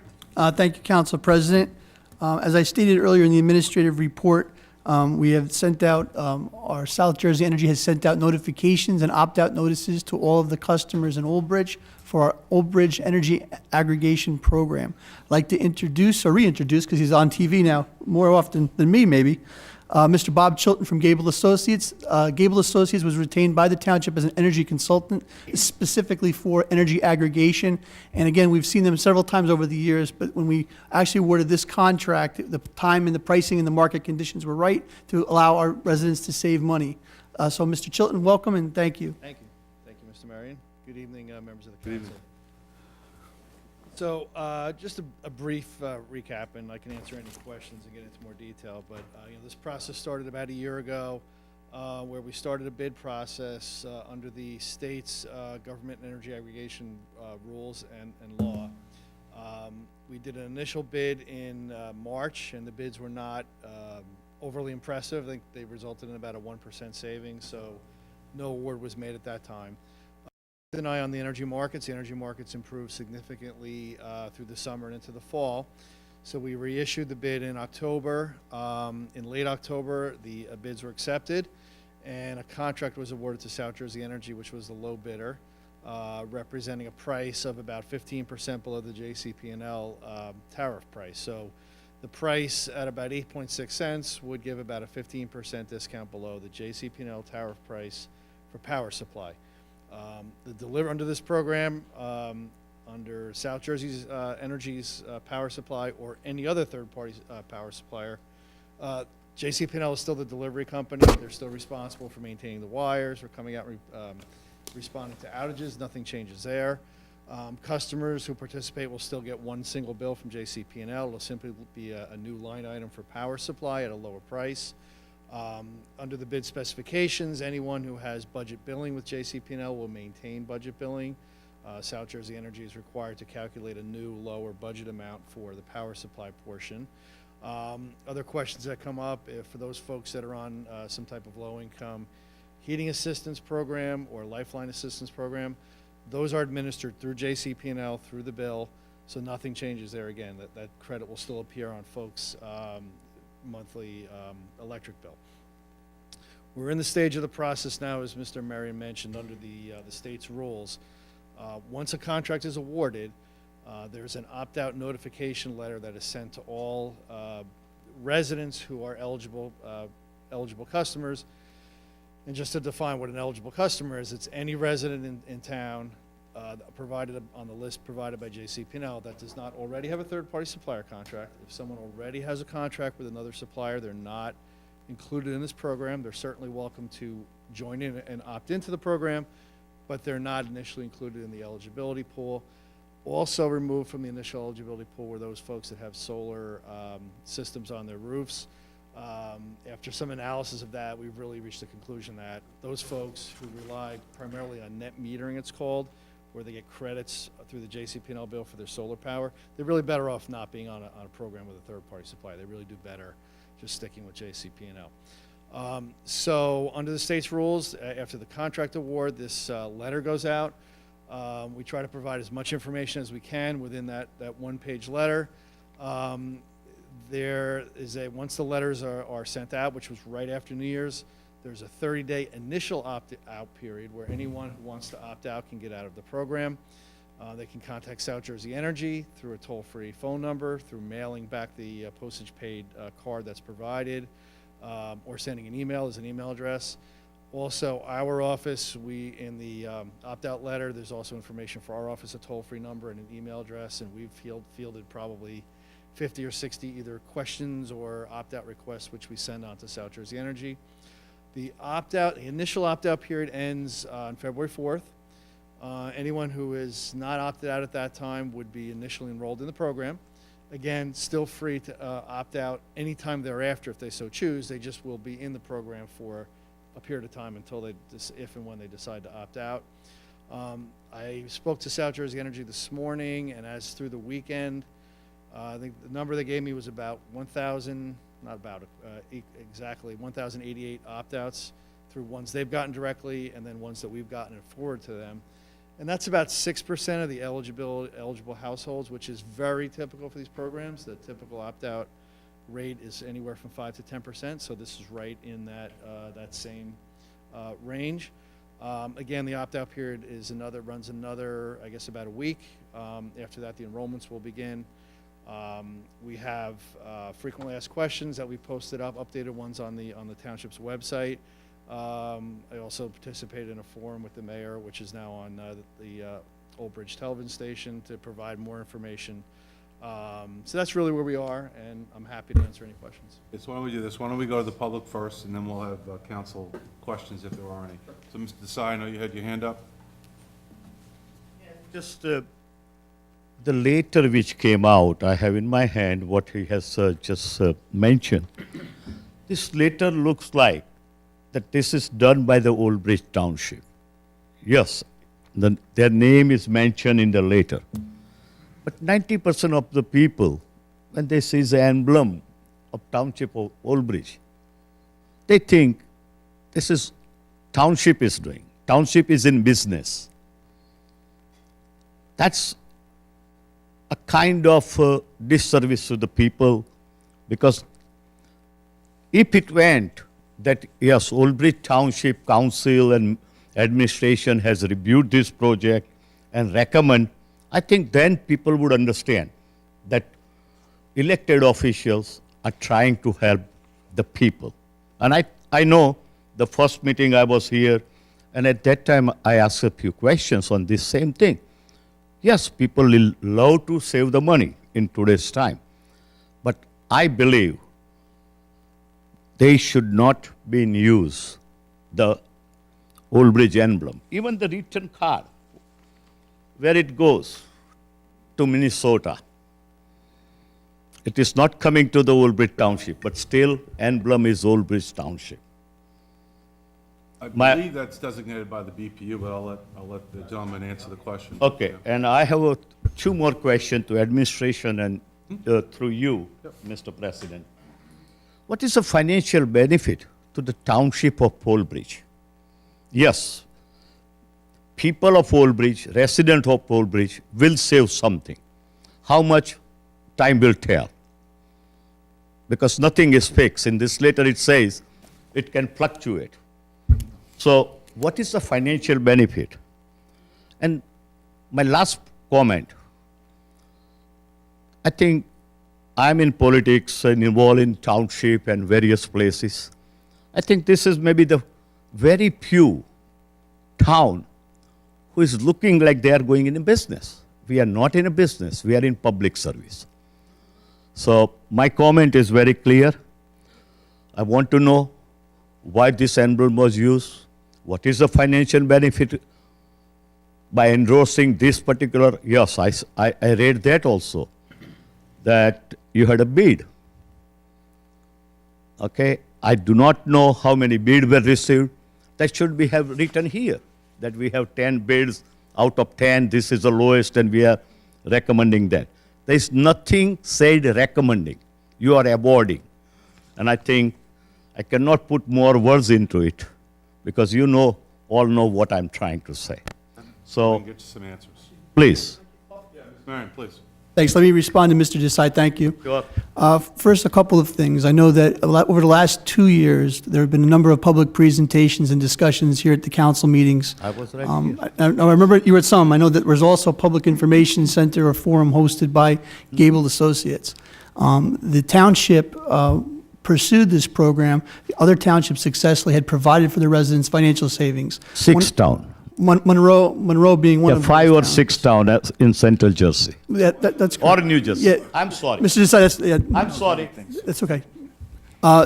Thank you, Council President. As I stated earlier in the administrative report, we have sent out, our South Jersey Energy has sent out notifications and opt-out notices to all of the customers in Old Bridge for our Old Bridge Energy Aggregation Program. I'd like to introduce, or reintroduce, because he's on TV now more often than me maybe, Mr. Bob Chilton from Gable Associates. Gable Associates was retained by the township as an energy consultant, specifically for energy aggregation. And again, we've seen them several times over the years, but when we actually awarded this contract, the time and the pricing and the market conditions were right to allow our residents to save money. So, Mr. Chilton, welcome and thank you. Thank you. Thank you, Mr. Marion. Good evening, members of the council. So, just a brief recap, and I can answer any questions and get into more detail. But this process started about a year ago, where we started a bid process under the state's government and energy aggregation rules and law. We did an initial bid in March, and the bids were not overly impressive. I think they resulted in about a 1% savings, so no award was made at that time. An eye on the energy markets. The energy markets improved significantly through the summer and into the fall. So we reissued the bid in October. In late October, the bids were accepted, and a contract was awarded to South Jersey Energy, which was the low bidder, representing a price of about 15% below the JCP&L tariff price. So the price at about 8.6 cents would give about a 15% discount below the JCP&L tariff price for power supply. Under this program, under South Jersey's Energy's power supply or any other third-party power supplier, JCP&L is still the delivery company. They're still responsible for maintaining the wires, for coming out responding to outages. Nothing changes there. Customers who participate will still get one single bill from JCP&L. It'll simply be a new line item for power supply at a lower price. Under the bid specifications, anyone who has budget billing with JCP&L will maintain budget billing. South Jersey Energy is required to calculate a new lower budget amount for the power supply portion. Other questions that come up, if for those folks that are on some type of low-income heating assistance program or lifeline assistance program, those are administered through JCP&L, through the bill, so nothing changes there again. That credit will still appear on folks' monthly electric bill. We're in the stage of the process now, as Mr. Marion mentioned, under the state's rules. Once a contract is awarded, there's an opt-out notification letter that is sent to all residents who are eligible customers. And just to define what an eligible customer is, it's any resident in town provided on the list provided by JCP&L that does not already have a third-party supplier contract. If someone already has a contract with another supplier, they're not included in this program. They're certainly welcome to join in and opt into the program, but they're not initially included in the eligibility pool. Also removed from the initial eligibility pool were those folks that have solar systems on their roofs. After some analysis of that, we've really reached the conclusion that those folks who rely primarily on net metering, it's called, where they get credits through the JCP&L bill for their solar power, they're really better off not being on a program with a third-party supplier. They really do better just sticking with JCP&L. So under the state's rules, after the contract award, this letter goes out. We try to provide as much information as we can within that one-page letter. There is once the letters are sent out, which was right after New Year's, there's a 30-day initial opt-out period where anyone who wants to opt out can get out of the program. They can contact South Jersey Energy through a toll-free phone number, through mailing back the postage-paid card that's provided, or sending an email. There's an email address. Also, our office, in the opt-out letter, there's also information for our office, a toll-free number and an email address, and we've fielded probably 50 or 60 either questions or opt-out requests, which we send on to South Jersey Energy. The initial opt-out period ends on February 4th. Anyone who is not opted out at that time would be initially enrolled in the program. Again, still free to opt out anytime thereafter if they so choose. They just will be in the program for a period of time until if and when they decide to opt out. I spoke to South Jersey Energy this morning, and as through the weekend, I think the number they gave me was about 1,088 opt-outs through ones they've gotten directly and then ones that we've gotten forward to them. And that's about 6% of the eligible households, which is very typical for these programs. The typical opt-out rate is anywhere from 5 to 10%, so this is right in that same range. Again, the opt-out period runs another, I guess, about a week. After that, the enrollments will begin. We have frequently asked questions that we posted up, updated ones on the township's website. I also participated in a forum with the mayor, which is now on the Old Bridge television station, to provide more information. So that's really where we are, and I'm happy to answer any questions. So why don't we do this? Why don't we go to the public first, and then we'll have council questions if there are any. So, Mr. Desai, I know you had your hand up. Just the letter which came out, I have in my hand what he has just mentioned. This letter looks like that this is done by the Old Bridge Township. Yes, their name is mentioned in the letter. But 90% of the people, when they see the emblem of Township of Old Bridge, they think this is Township is doing. Township is in business. That's a kind of disservice to the people, because if it went that, yes, Old Bridge Township Council and administration has reviewed this project and recommend, I think then people would understand that elected officials are trying to help the people. And I know the first meeting I was here, and at that time I asked a few questions on this same thing. Yes, people will love to save the money in today's time, but I believe they should not be in use, the Old Bridge emblem. Even the written card, where it goes to Minnesota, it is not coming to the Old Bridge Township, but still emblem is Old Bridge Township. I believe that's designated by the BPU, but I'll let the gentleman answer the question. Okay, and I have two more questions to administration and through you, Mr. President. What is the financial benefit to the Township of Old Bridge? Yes, people of Old Bridge, residents of Old Bridge will save something. How much? Time will tell. Because nothing is fixed. In this letter it says it can fluctuate. So what is the financial benefit? And my last comment, I think I'm in politics and involved in township and various places. I think this is maybe the very few town who is looking like they are going in a business. We are not in a business, we are in public service. So my comment is very clear. I want to know why this emblem was used, what is the financial benefit by endorsing this particular, yes, I read that also, that you had a bid. Okay, I do not know how many bids were received. That should be have written here, that we have 10 bids out of 10, this is the lowest and we are recommending that. There is nothing said recommending, you are awarding. And I think I cannot put more words into it, because you know, all know what I'm trying to say. So, I can get you some answers. please. Yeah, Ms. Marion, please. Thanks. Let me respond to Mr. Desai. Thank you. Sure. First, a couple of things. I know that over the last 2 years, there have been a number of public presentations and discussions here at the council meetings. I was right here. I remember you were at some. I know that there was also a public information center or forum hosted by Gable Associates. The township pursued this program. The other townships successfully had provided for the residents financial savings. Six town. Monroe being one Yeah, of the 5 or 6 town in Central Jersey. That's Or correct. New Jersey. Yeah. I'm sorry. Mr. Desai, I'm sorry. that's okay.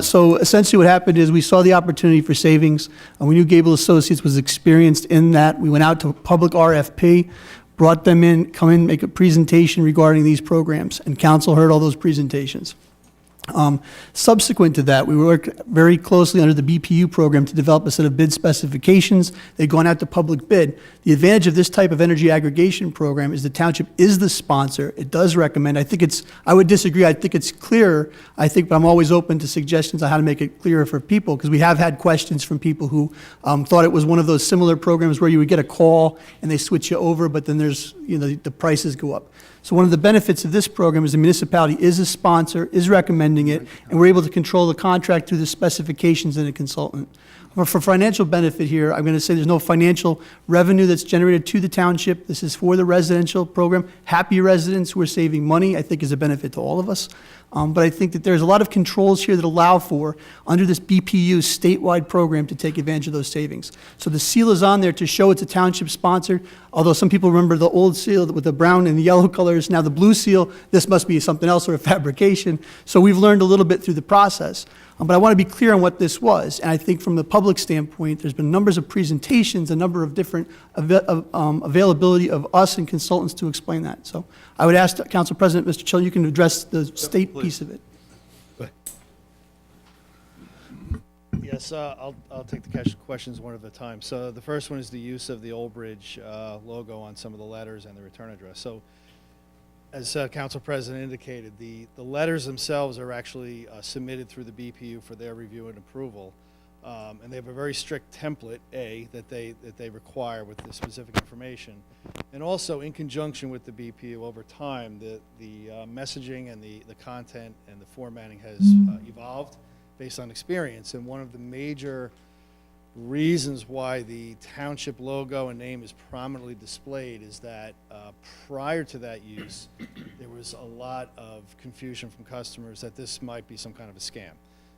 So essentially what happened is we saw the opportunity for savings. We knew Gable Associates was experienced in that. We went out to public RFP, brought them in, come in, make a presentation regarding these programs, and council heard all those presentations. Subsequent to that, we worked very closely under the BPU program to develop a set of bid specifications. They'd gone out to public bid. The advantage of this type of energy aggregation program is the township is the sponsor. It does recommend. I would disagree. I think it's clearer, but I'm always open to suggestions on how to make it clearer for people, because we have had questions from people who thought it was one of those similar programs where you would get a call and they switch you over, but then there's, the prices go up. So one of the benefits of this program is the municipality is a sponsor, is recommending it, and we're able to control the contract through the specifications and a consultant. For financial benefit here, I'm going to say there's no financial revenue that's generated to the township. This is for the residential program. Happy residents who are saving money, I think, is a benefit to all of us. But I think that there's a lot of controls here that allow for, under this BPU statewide program, to take advantage of those savings. So the seal is on there to show it's a township sponsored, although some people remember the old seal with the brown and the yellow colors, now the blue seal. This must be something else or a fabrication. So we've learned a little bit through the process. But I want to be clear on what this was. And I think from the public standpoint, there's been numbers of presentations, a number of different availability of us and consultants to explain that. So I would ask Council President, Mr. Chill, you can address the state piece of it. Yes, I'll take the questions one at a time. So the first one is the use of the Old Bridge logo on some of the letters and the return address. So as Council President indicated, the letters themselves are actually submitted through the BPU for their review and approval. And they have a very strict template, that they require with the specific information. And also, in conjunction with the BPU, over time, the messaging and the content and the formatting has evolved based on experience. And one of the major reasons why the township logo and name is prominently displayed is that prior to that use, there was a lot of confusion from customers that this might be some kind of a scam.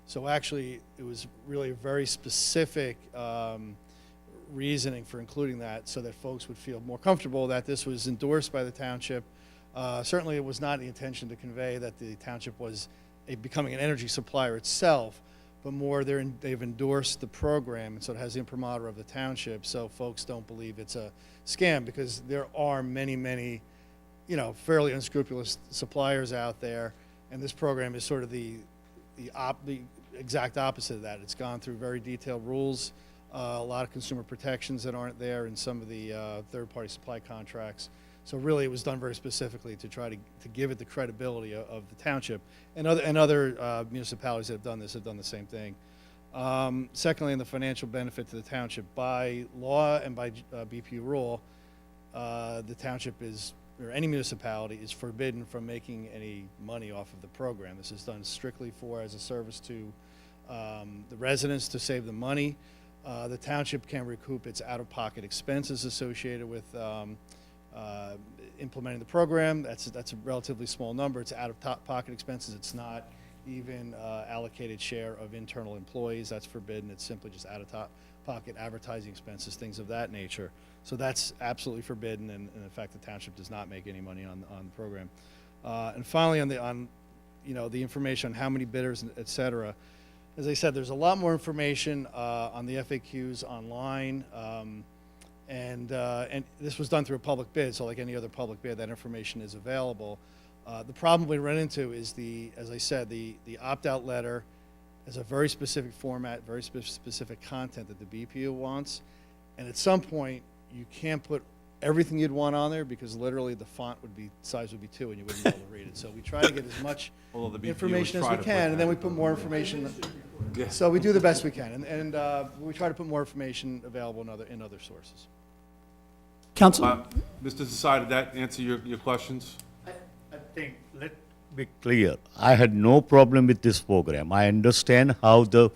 So actually, it was really a very specific reasoning for including that so that folks would feel more comfortable that this was endorsed by the township. Certainly, it was not the intention to convey that the township was becoming an energy supplier itself, but more they've endorsed the program, and so it has the imprimatur of the township, so folks don't believe it's a scam, because there are many, many, fairly unscrupulous suppliers out there, and this program is sort of the exact opposite of that. It's gone through very detailed rules, a lot of consumer protections that aren't there in some of the third-party supply contracts. So really, it was done very specifically to try to give it the credibility of the township, and other municipalities that have done this have done the same thing. Secondly, in the financial benefit to the township, by law and by BPU rule, the township or any municipality is forbidden from making any money off of the program. This is done strictly as a service to the residents to save them money. The township can recoup its out-of-pocket expenses associated with implementing the program. That's a relatively small number. It's out-of-pocket expenses. It's not even allocated share of internal employees. That's forbidden. It's simply just out-of-pocket advertising expenses, things of that nature. So that's absolutely forbidden, and in fact, the township does not make any money on the program. And finally, on the information on how many bidders, et cetera, as I said, there's a lot more information on the FAQs online. And this was done through a public bid, so like any other public bid, that information is available. The problem we run into is as I said, the opt-out letter has a very specific format, very specific content that the BPU wants, and at some point, you can't put everything you'd want on there, because literally the size would be 2 and you wouldn't be able to read it. So we try to get as much information as we can, and then we put more information. Yeah. So we do the best we can, and we try to put more information available in other sources. Council? Mr. Desai, did that answer your questions? I think, let be clear, I had no problem with this program. I understand how the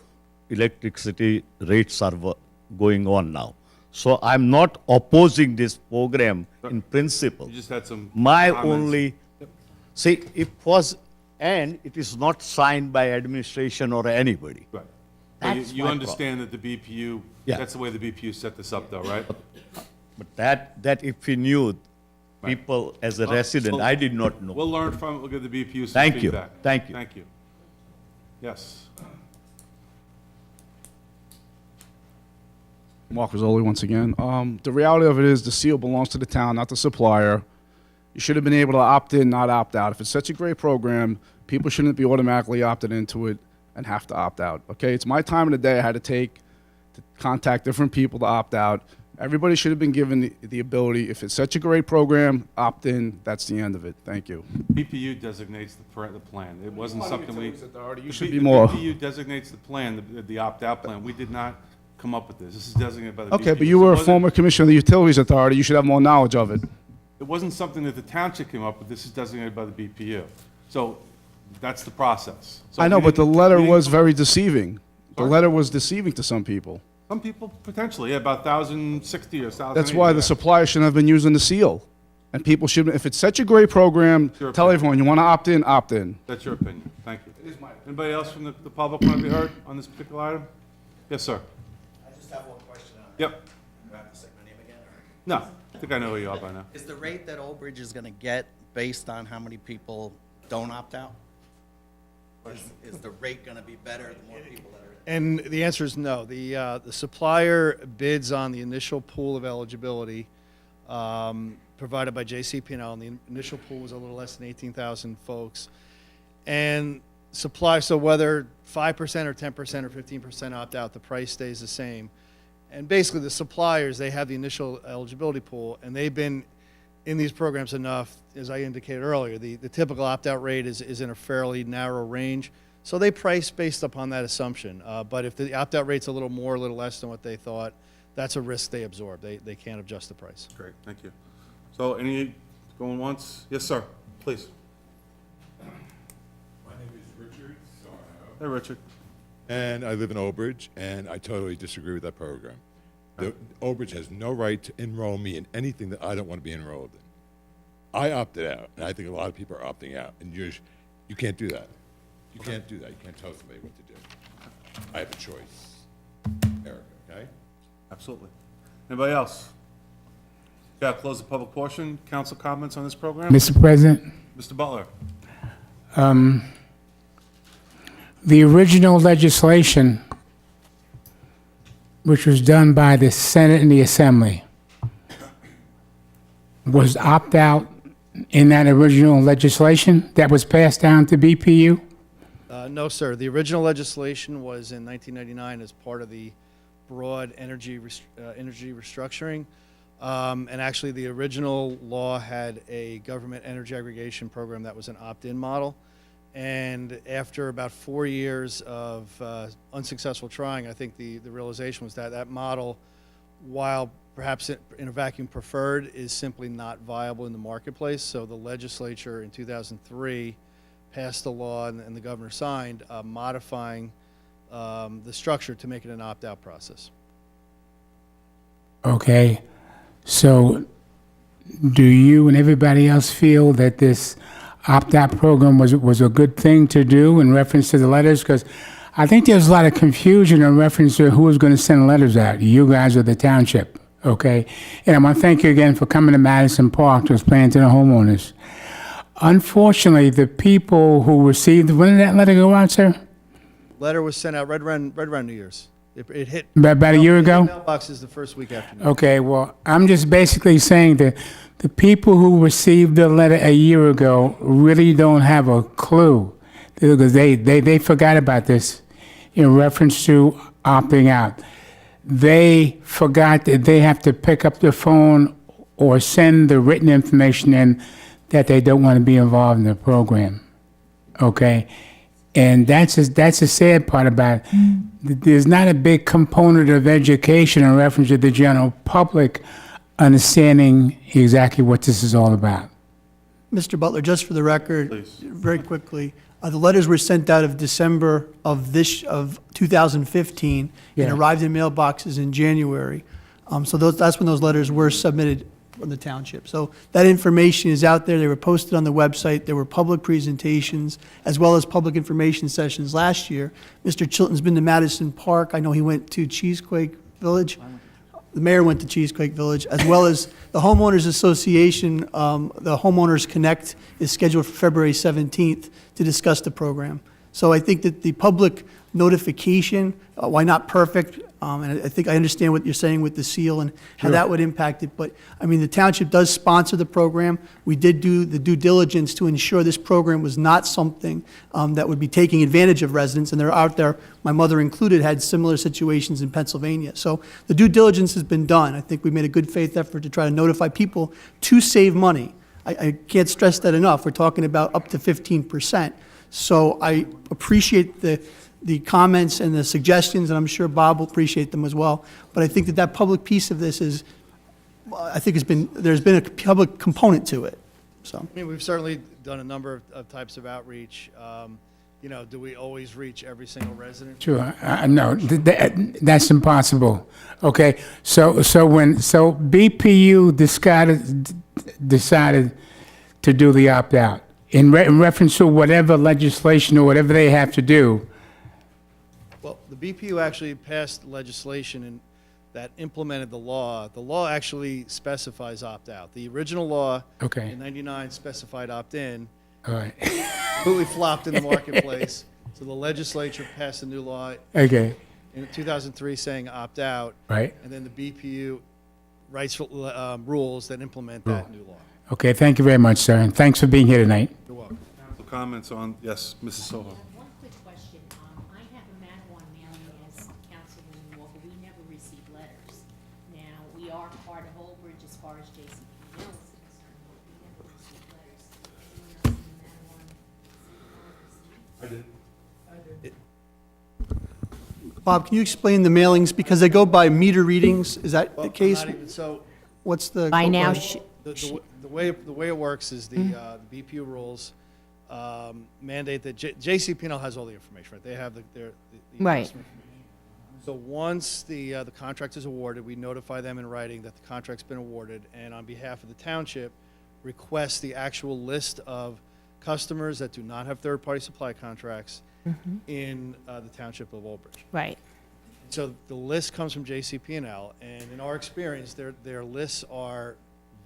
electricity rates are going on now. So I'm not opposing this program in principle. You just had some My comments. only, and it is not signed by administration or anybody. Right. That's You my understand that the BPU, Yeah. that's the way the BPU set this up though, right? But that if we knew, people as a resident, So I did not know. We'll learn from it, we'll give the BPU some Thank you. feedback. Thank you. Thank you. Yes. Mark Rizzoli once again. The reality of it is the seal belongs to the town, not the supplier. You should have been able to opt in, not opt out. If it's such a great program, people shouldn't be automatically opted into it and have to opt out. Okay, it's my time of the day I had to contact different people to opt out. Everybody should have been given the ability, if it's such a great program, opt in, that's the end of it. Thank you. BPU designates the plan. It wasn't something we. You should be more. BPU designates the plan, the opt-out plan. We did not come up with this. This is designated by the BPU. Okay, but you were a former commissioner of the Utilities Authority. You should have more knowledge of it. It wasn't something that the township came up with. This is designated by the BPU. So that's the process. So I know, we but the didn't- letter we didn't- was very deceiving. The Sorry? letter was deceiving to some people. Some people, potentially, yeah, about 1,060 or 1,080. That's why the supplier shouldn't have been using the seal. And people should, if it's such a great program, Your tell opinion. everyone, you want to opt in, opt in. That's your opinion. Thank you. Anybody else from the public want to be heard on this particular item? Yes, sir. I just have one question on Yep. Do I have to say my name again? No, I think I know who you are by now. Is the rate that Old Bridge is going to get based on how many people don't opt out? Or is the rate going to be better the more people that are in? And the answer is no. The supplier bids on the initial pool of eligibility provided by JCP&L, and the initial pool was a little less than 18,000 folks. And supply, so whether 5% or 10% or 15% opt out, the price stays the same. And basically, the suppliers, they have the initial eligibility pool, and they've been in these programs enough, as I indicated earlier. The typical opt-out rate is in a fairly narrow range. So they price based upon that assumption. But if the opt-out rate's a little more, a little less than what they thought, that's a risk they absorb. They can't adjust the price. Great, thank you. So any, going once? Yes, sir, please. My name is Richard Sarno. Hey, Richard. And I live in Old Bridge, and I totally disagree with that program. Old Bridge has no right to enroll me in anything that I don't want to be enrolled in. I opted out, and I think a lot of people are opting out, and you can't do that. You can't do that. You can't tell somebody what to do. I have a choice. Erica, okay? Absolutely. Anybody else? Got to close the public portion. Council comments on this program? Mr. President, Mr. Butler? the original legislation, which was done by the Senate and the Assembly, was opt-out in that original legislation that was passed down to BPU? No, sir. The original legislation was in 1999 as part of the broad energy restructuring. And actually, the original law had a government energy aggregation program that was an opt-in model. And after about 4 years of unsuccessful trying, I think the realization was that that model, while perhaps in a vacuum preferred, is simply not viable in the marketplace. So the legislature in 2003 passed a law, and the governor signed, modifying the structure to make it an opt-out process. Okay, so do you and everybody else feel that this opt-out program was a good thing to do in reference to the letters? Because I think there's a lot of confusion in reference to who was going to send letters out, you guys or the township, okay? And I want to thank you again for coming to Madison Park to explain to the homeowners. Unfortunately, the people who received, when did that letter go out, sir? Letter was sent out right around New Year's. It hit About a year ago? mailboxes the first week after New Year's. Okay, well, I'm just basically saying that the people who received the letter a year ago really don't have a clue, because they forgot about this in reference to opting out. They forgot that they have to pick up the phone or send the written information in that they don't want to be involved in the program, okay? And that's the sad part about it. There's not a big component of education in reference to the general public understanding exactly what this is all about. Mr. Butler, just for the record, very quickly, the letters were sent out of December of 2015 Yeah. and arrived in mailboxes in January. So that's when those letters were submitted from the township. So that information is out there. They were posted on the website. There were public presentations as well as public information sessions last year. Mr. Chilton's been to Madison Park. I know he went to Cheesequake Village. The mayor went to Cheesequake Village, as well as the Homeowners Association. The Homeowners Connect is scheduled for February 17th to discuss the program. So I think that the public notification, why not perfect? And I think I understand what you're saying with the seal and how that would impact it. But, I mean, the township does sponsor the program. We did do the due diligence to ensure this program was not something that would be taking advantage of residents. And they're out there, my mother included, had similar situations in Pennsylvania. So the due diligence has been done. I think we made a good faith effort to try to notify people to save money. I can't stress that enough. We're talking about up to 15%. So I appreciate the comments and the suggestions, and I'm sure Bob will appreciate them as well. But I think that public piece of this is, I think there's been a public component to it, so. I mean, we've certainly done a number of types of outreach. you know, do we always reach every single resident? Sure, no, that's impossible. Okay, so BPU decided to do the opt-out in reference to whatever legislation or whatever they have to do. Well, the BPU actually passed legislation that implemented the law. The law actually specifies opt-out. The original law Okay. in '99 specified opt-in. All right. Completely flopped in the marketplace. So the legislature passed a new law Okay. in 2003 saying opt-out. Right. And then the BPU writes rules that implement that new law. Okay, thank you very much, sir, and thanks for being here tonight. You're welcome. Council comments on, yes, Mrs. Soho. One quick question. I have a Manawan mailing as Councilwoman Walker. We never receive letters. Now, we are part of Old Bridge as far as JCP Mill is concerned, but we never receive letters. Anyone else in the Manawan? I did. Bob, can you explain the mailings, because they go by meter readings, is that the Well, case? not even so. What's the? By now, The way it works is the BPU rules mandate that JCP&L has all the information, right? They have the Right. customer information. So once the contract is awarded, we notify them in writing that the contract's been awarded, and on behalf of the township, request the actual list of customers that do not have third-party supply contracts in the township of Old Bridge. Right. So the list comes from JCP&L, and in our experience, their lists are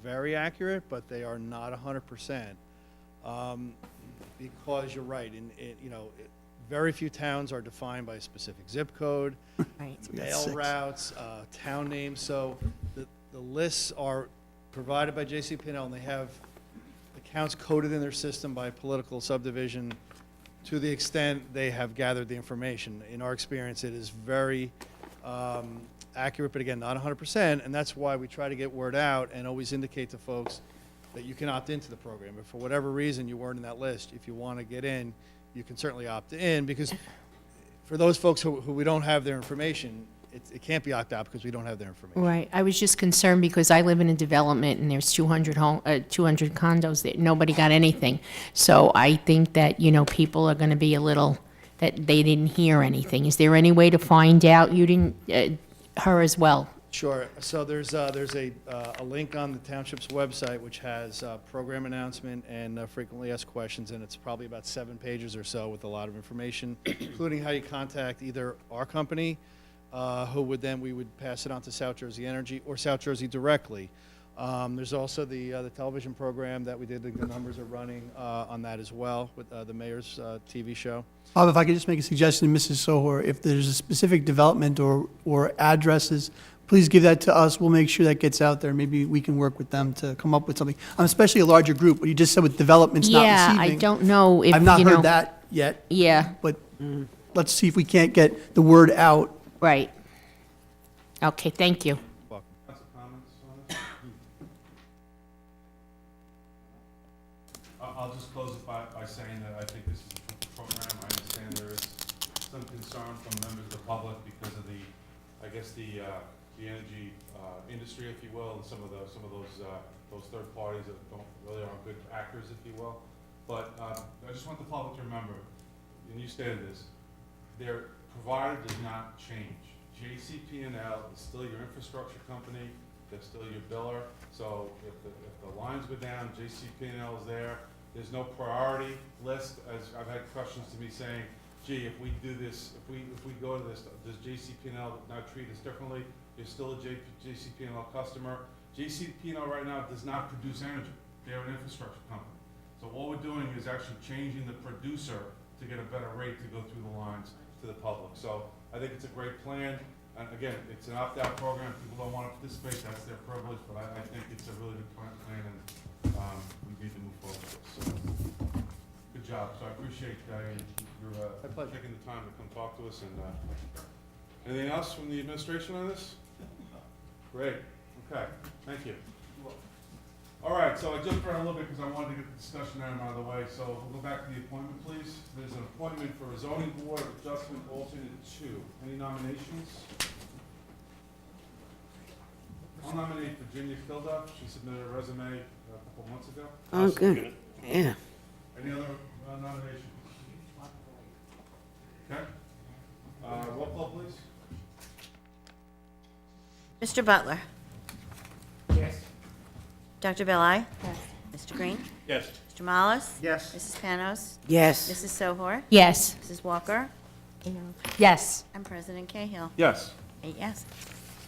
very accurate, but they are not 100%. Because you're right, very few towns are defined by a specific zip code, mail routes, town names. So the lists are provided by JCP&L, and they have accounts coded in their system by political subdivision to the extent they have gathered the information. In our experience, it is very accurate, but again, not 100%, and that's why we try to get word out and always indicate to folks that you can opt into the program. If for whatever reason you weren't in that list, if you want to get in, you can certainly opt in, because for those folks who we don't have their information, it can't be opt out because we don't have their information. Right. I was just concerned because I live in a development and there's 200 condos there. Nobody got anything. So I think that, people are going to be a little, that they didn't hear anything. Is there any way to find out you didn't, her as well? Sure. So there's a link on the township's website which has program announcement and frequently asked questions, and it's probably about 7 pages or so with a lot of information, including how you contact either our company, who we would pass it on to South Jersey Energy or South Jersey directly. There's also the television program that we did. The numbers are running on that as well with the mayor's TV show. Bob, if I could just make a suggestion to Mrs. Sohor, if there's a specific development or addresses, please give that to us. We'll make sure that gets out there. Maybe we can work with them to come up with something. Especially a larger group. What you just said with developments not receiving. Yeah, I don't know if, I've not heard that yet. Yeah. But let's see if we can't get the word out. Right. Okay, thank you. Council comments on this? I'll just close it by saying that I think this is a good program. I understand there is some concern from members of the public because of the energy industry, if you will, and some of those third parties that really aren't good actors, if you will. But I just want the public to remember, and you stated this, their provider does not change. JCP&L is still your infrastructure company. They're still your biller. So if the lines go down, JCP&L is there. There's no priority list. As I've had questions to me saying, gee, if we do this, if we go to this, does JCP&L now treat us differently? You're still a JCP&L customer. JCP&L right now does not produce energy. They're an infrastructure company. So all we're doing is actually changing the producer to get a better rate to go through the lines to the public. So I think it's a great plan. And again, it's an opt-out program. If people don't want to participate, that's their privilege. But I think it's a really good plan, and we need to move forward with this. So, good job. So I appreciate your taking the time to come talk to us. And anything else from the administration on this? Great. Okay. Thank you. All right. So I jumped around a little bit because I wanted to get the discussion item out of the way. So we'll go back to the appointment, please. There's an appointment for a zoning board adjustment alternate 2. Any nominations? I'll nominate Virginia Kilduff. She submitted a resume a couple months ago. Oh, good. Yeah. Any other nominations? Mr. Butler? Yes. Dr. Belli? Yes. Mr. Green? Yes. Mr. Mollis? Yes. Mrs. Panos? Yes. Mrs. Sohor? Yes. Mrs. Walker? Yes. And President Cahill. Yes. 8 yes.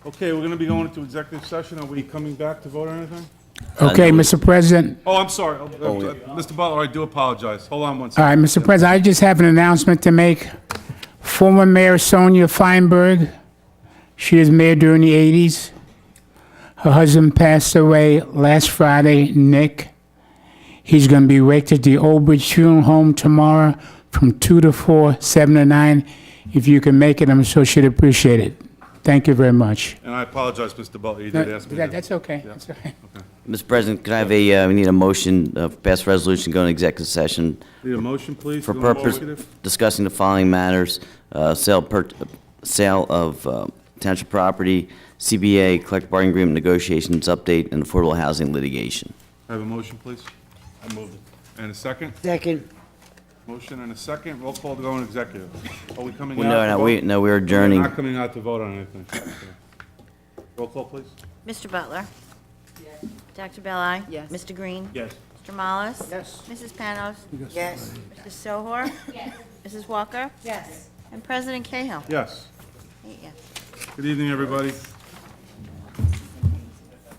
Okay, we're going to be going into executive session. Are we coming back to vote on anything? Okay, Mr. President. Oh, I'm sorry. Mr. Butler, I do apologize. Hold on one All second. right, Mr. President, I just have an announcement to make. Former Mayor Sonia Feinberg, she was mayor during the 80s. Her husband passed away last Friday, Nick. He's going to be waked at the Old Bridge Funeral Home tomorrow from 2 to 4, 7 to 9. If you can make it, I'm sure she'd appreciate it. Thank you very much. And I apologize, Mr. Butler, you did ask me. to- That's okay. Yeah. That's okay. Mr. President, could I have we need a motion, pass resolution, go into executive session Need a motion, please? for to go into purpose executive? discussing the following matters: sale of township property, CBA, collective bargaining agreement negotiations update, and affordable housing litigation. I have a motion, please? I moved it. And a second? Second. Motion and a second. Roll call to go in executive. Are we coming out? Well, to vote? no, we're We're adjourning. not coming out to vote on anything. Okay. Roll call, please. Mr. Butler? Yes. Dr. Belli? Yes. Mr. Green? Yes. Mr. Mollis? Yes. Mrs. Panos? Yes. Mrs. Sohor? Yes. Mrs. Walker? Yes. And President Cahill. Yes. 8 yes. Good evening, everybody.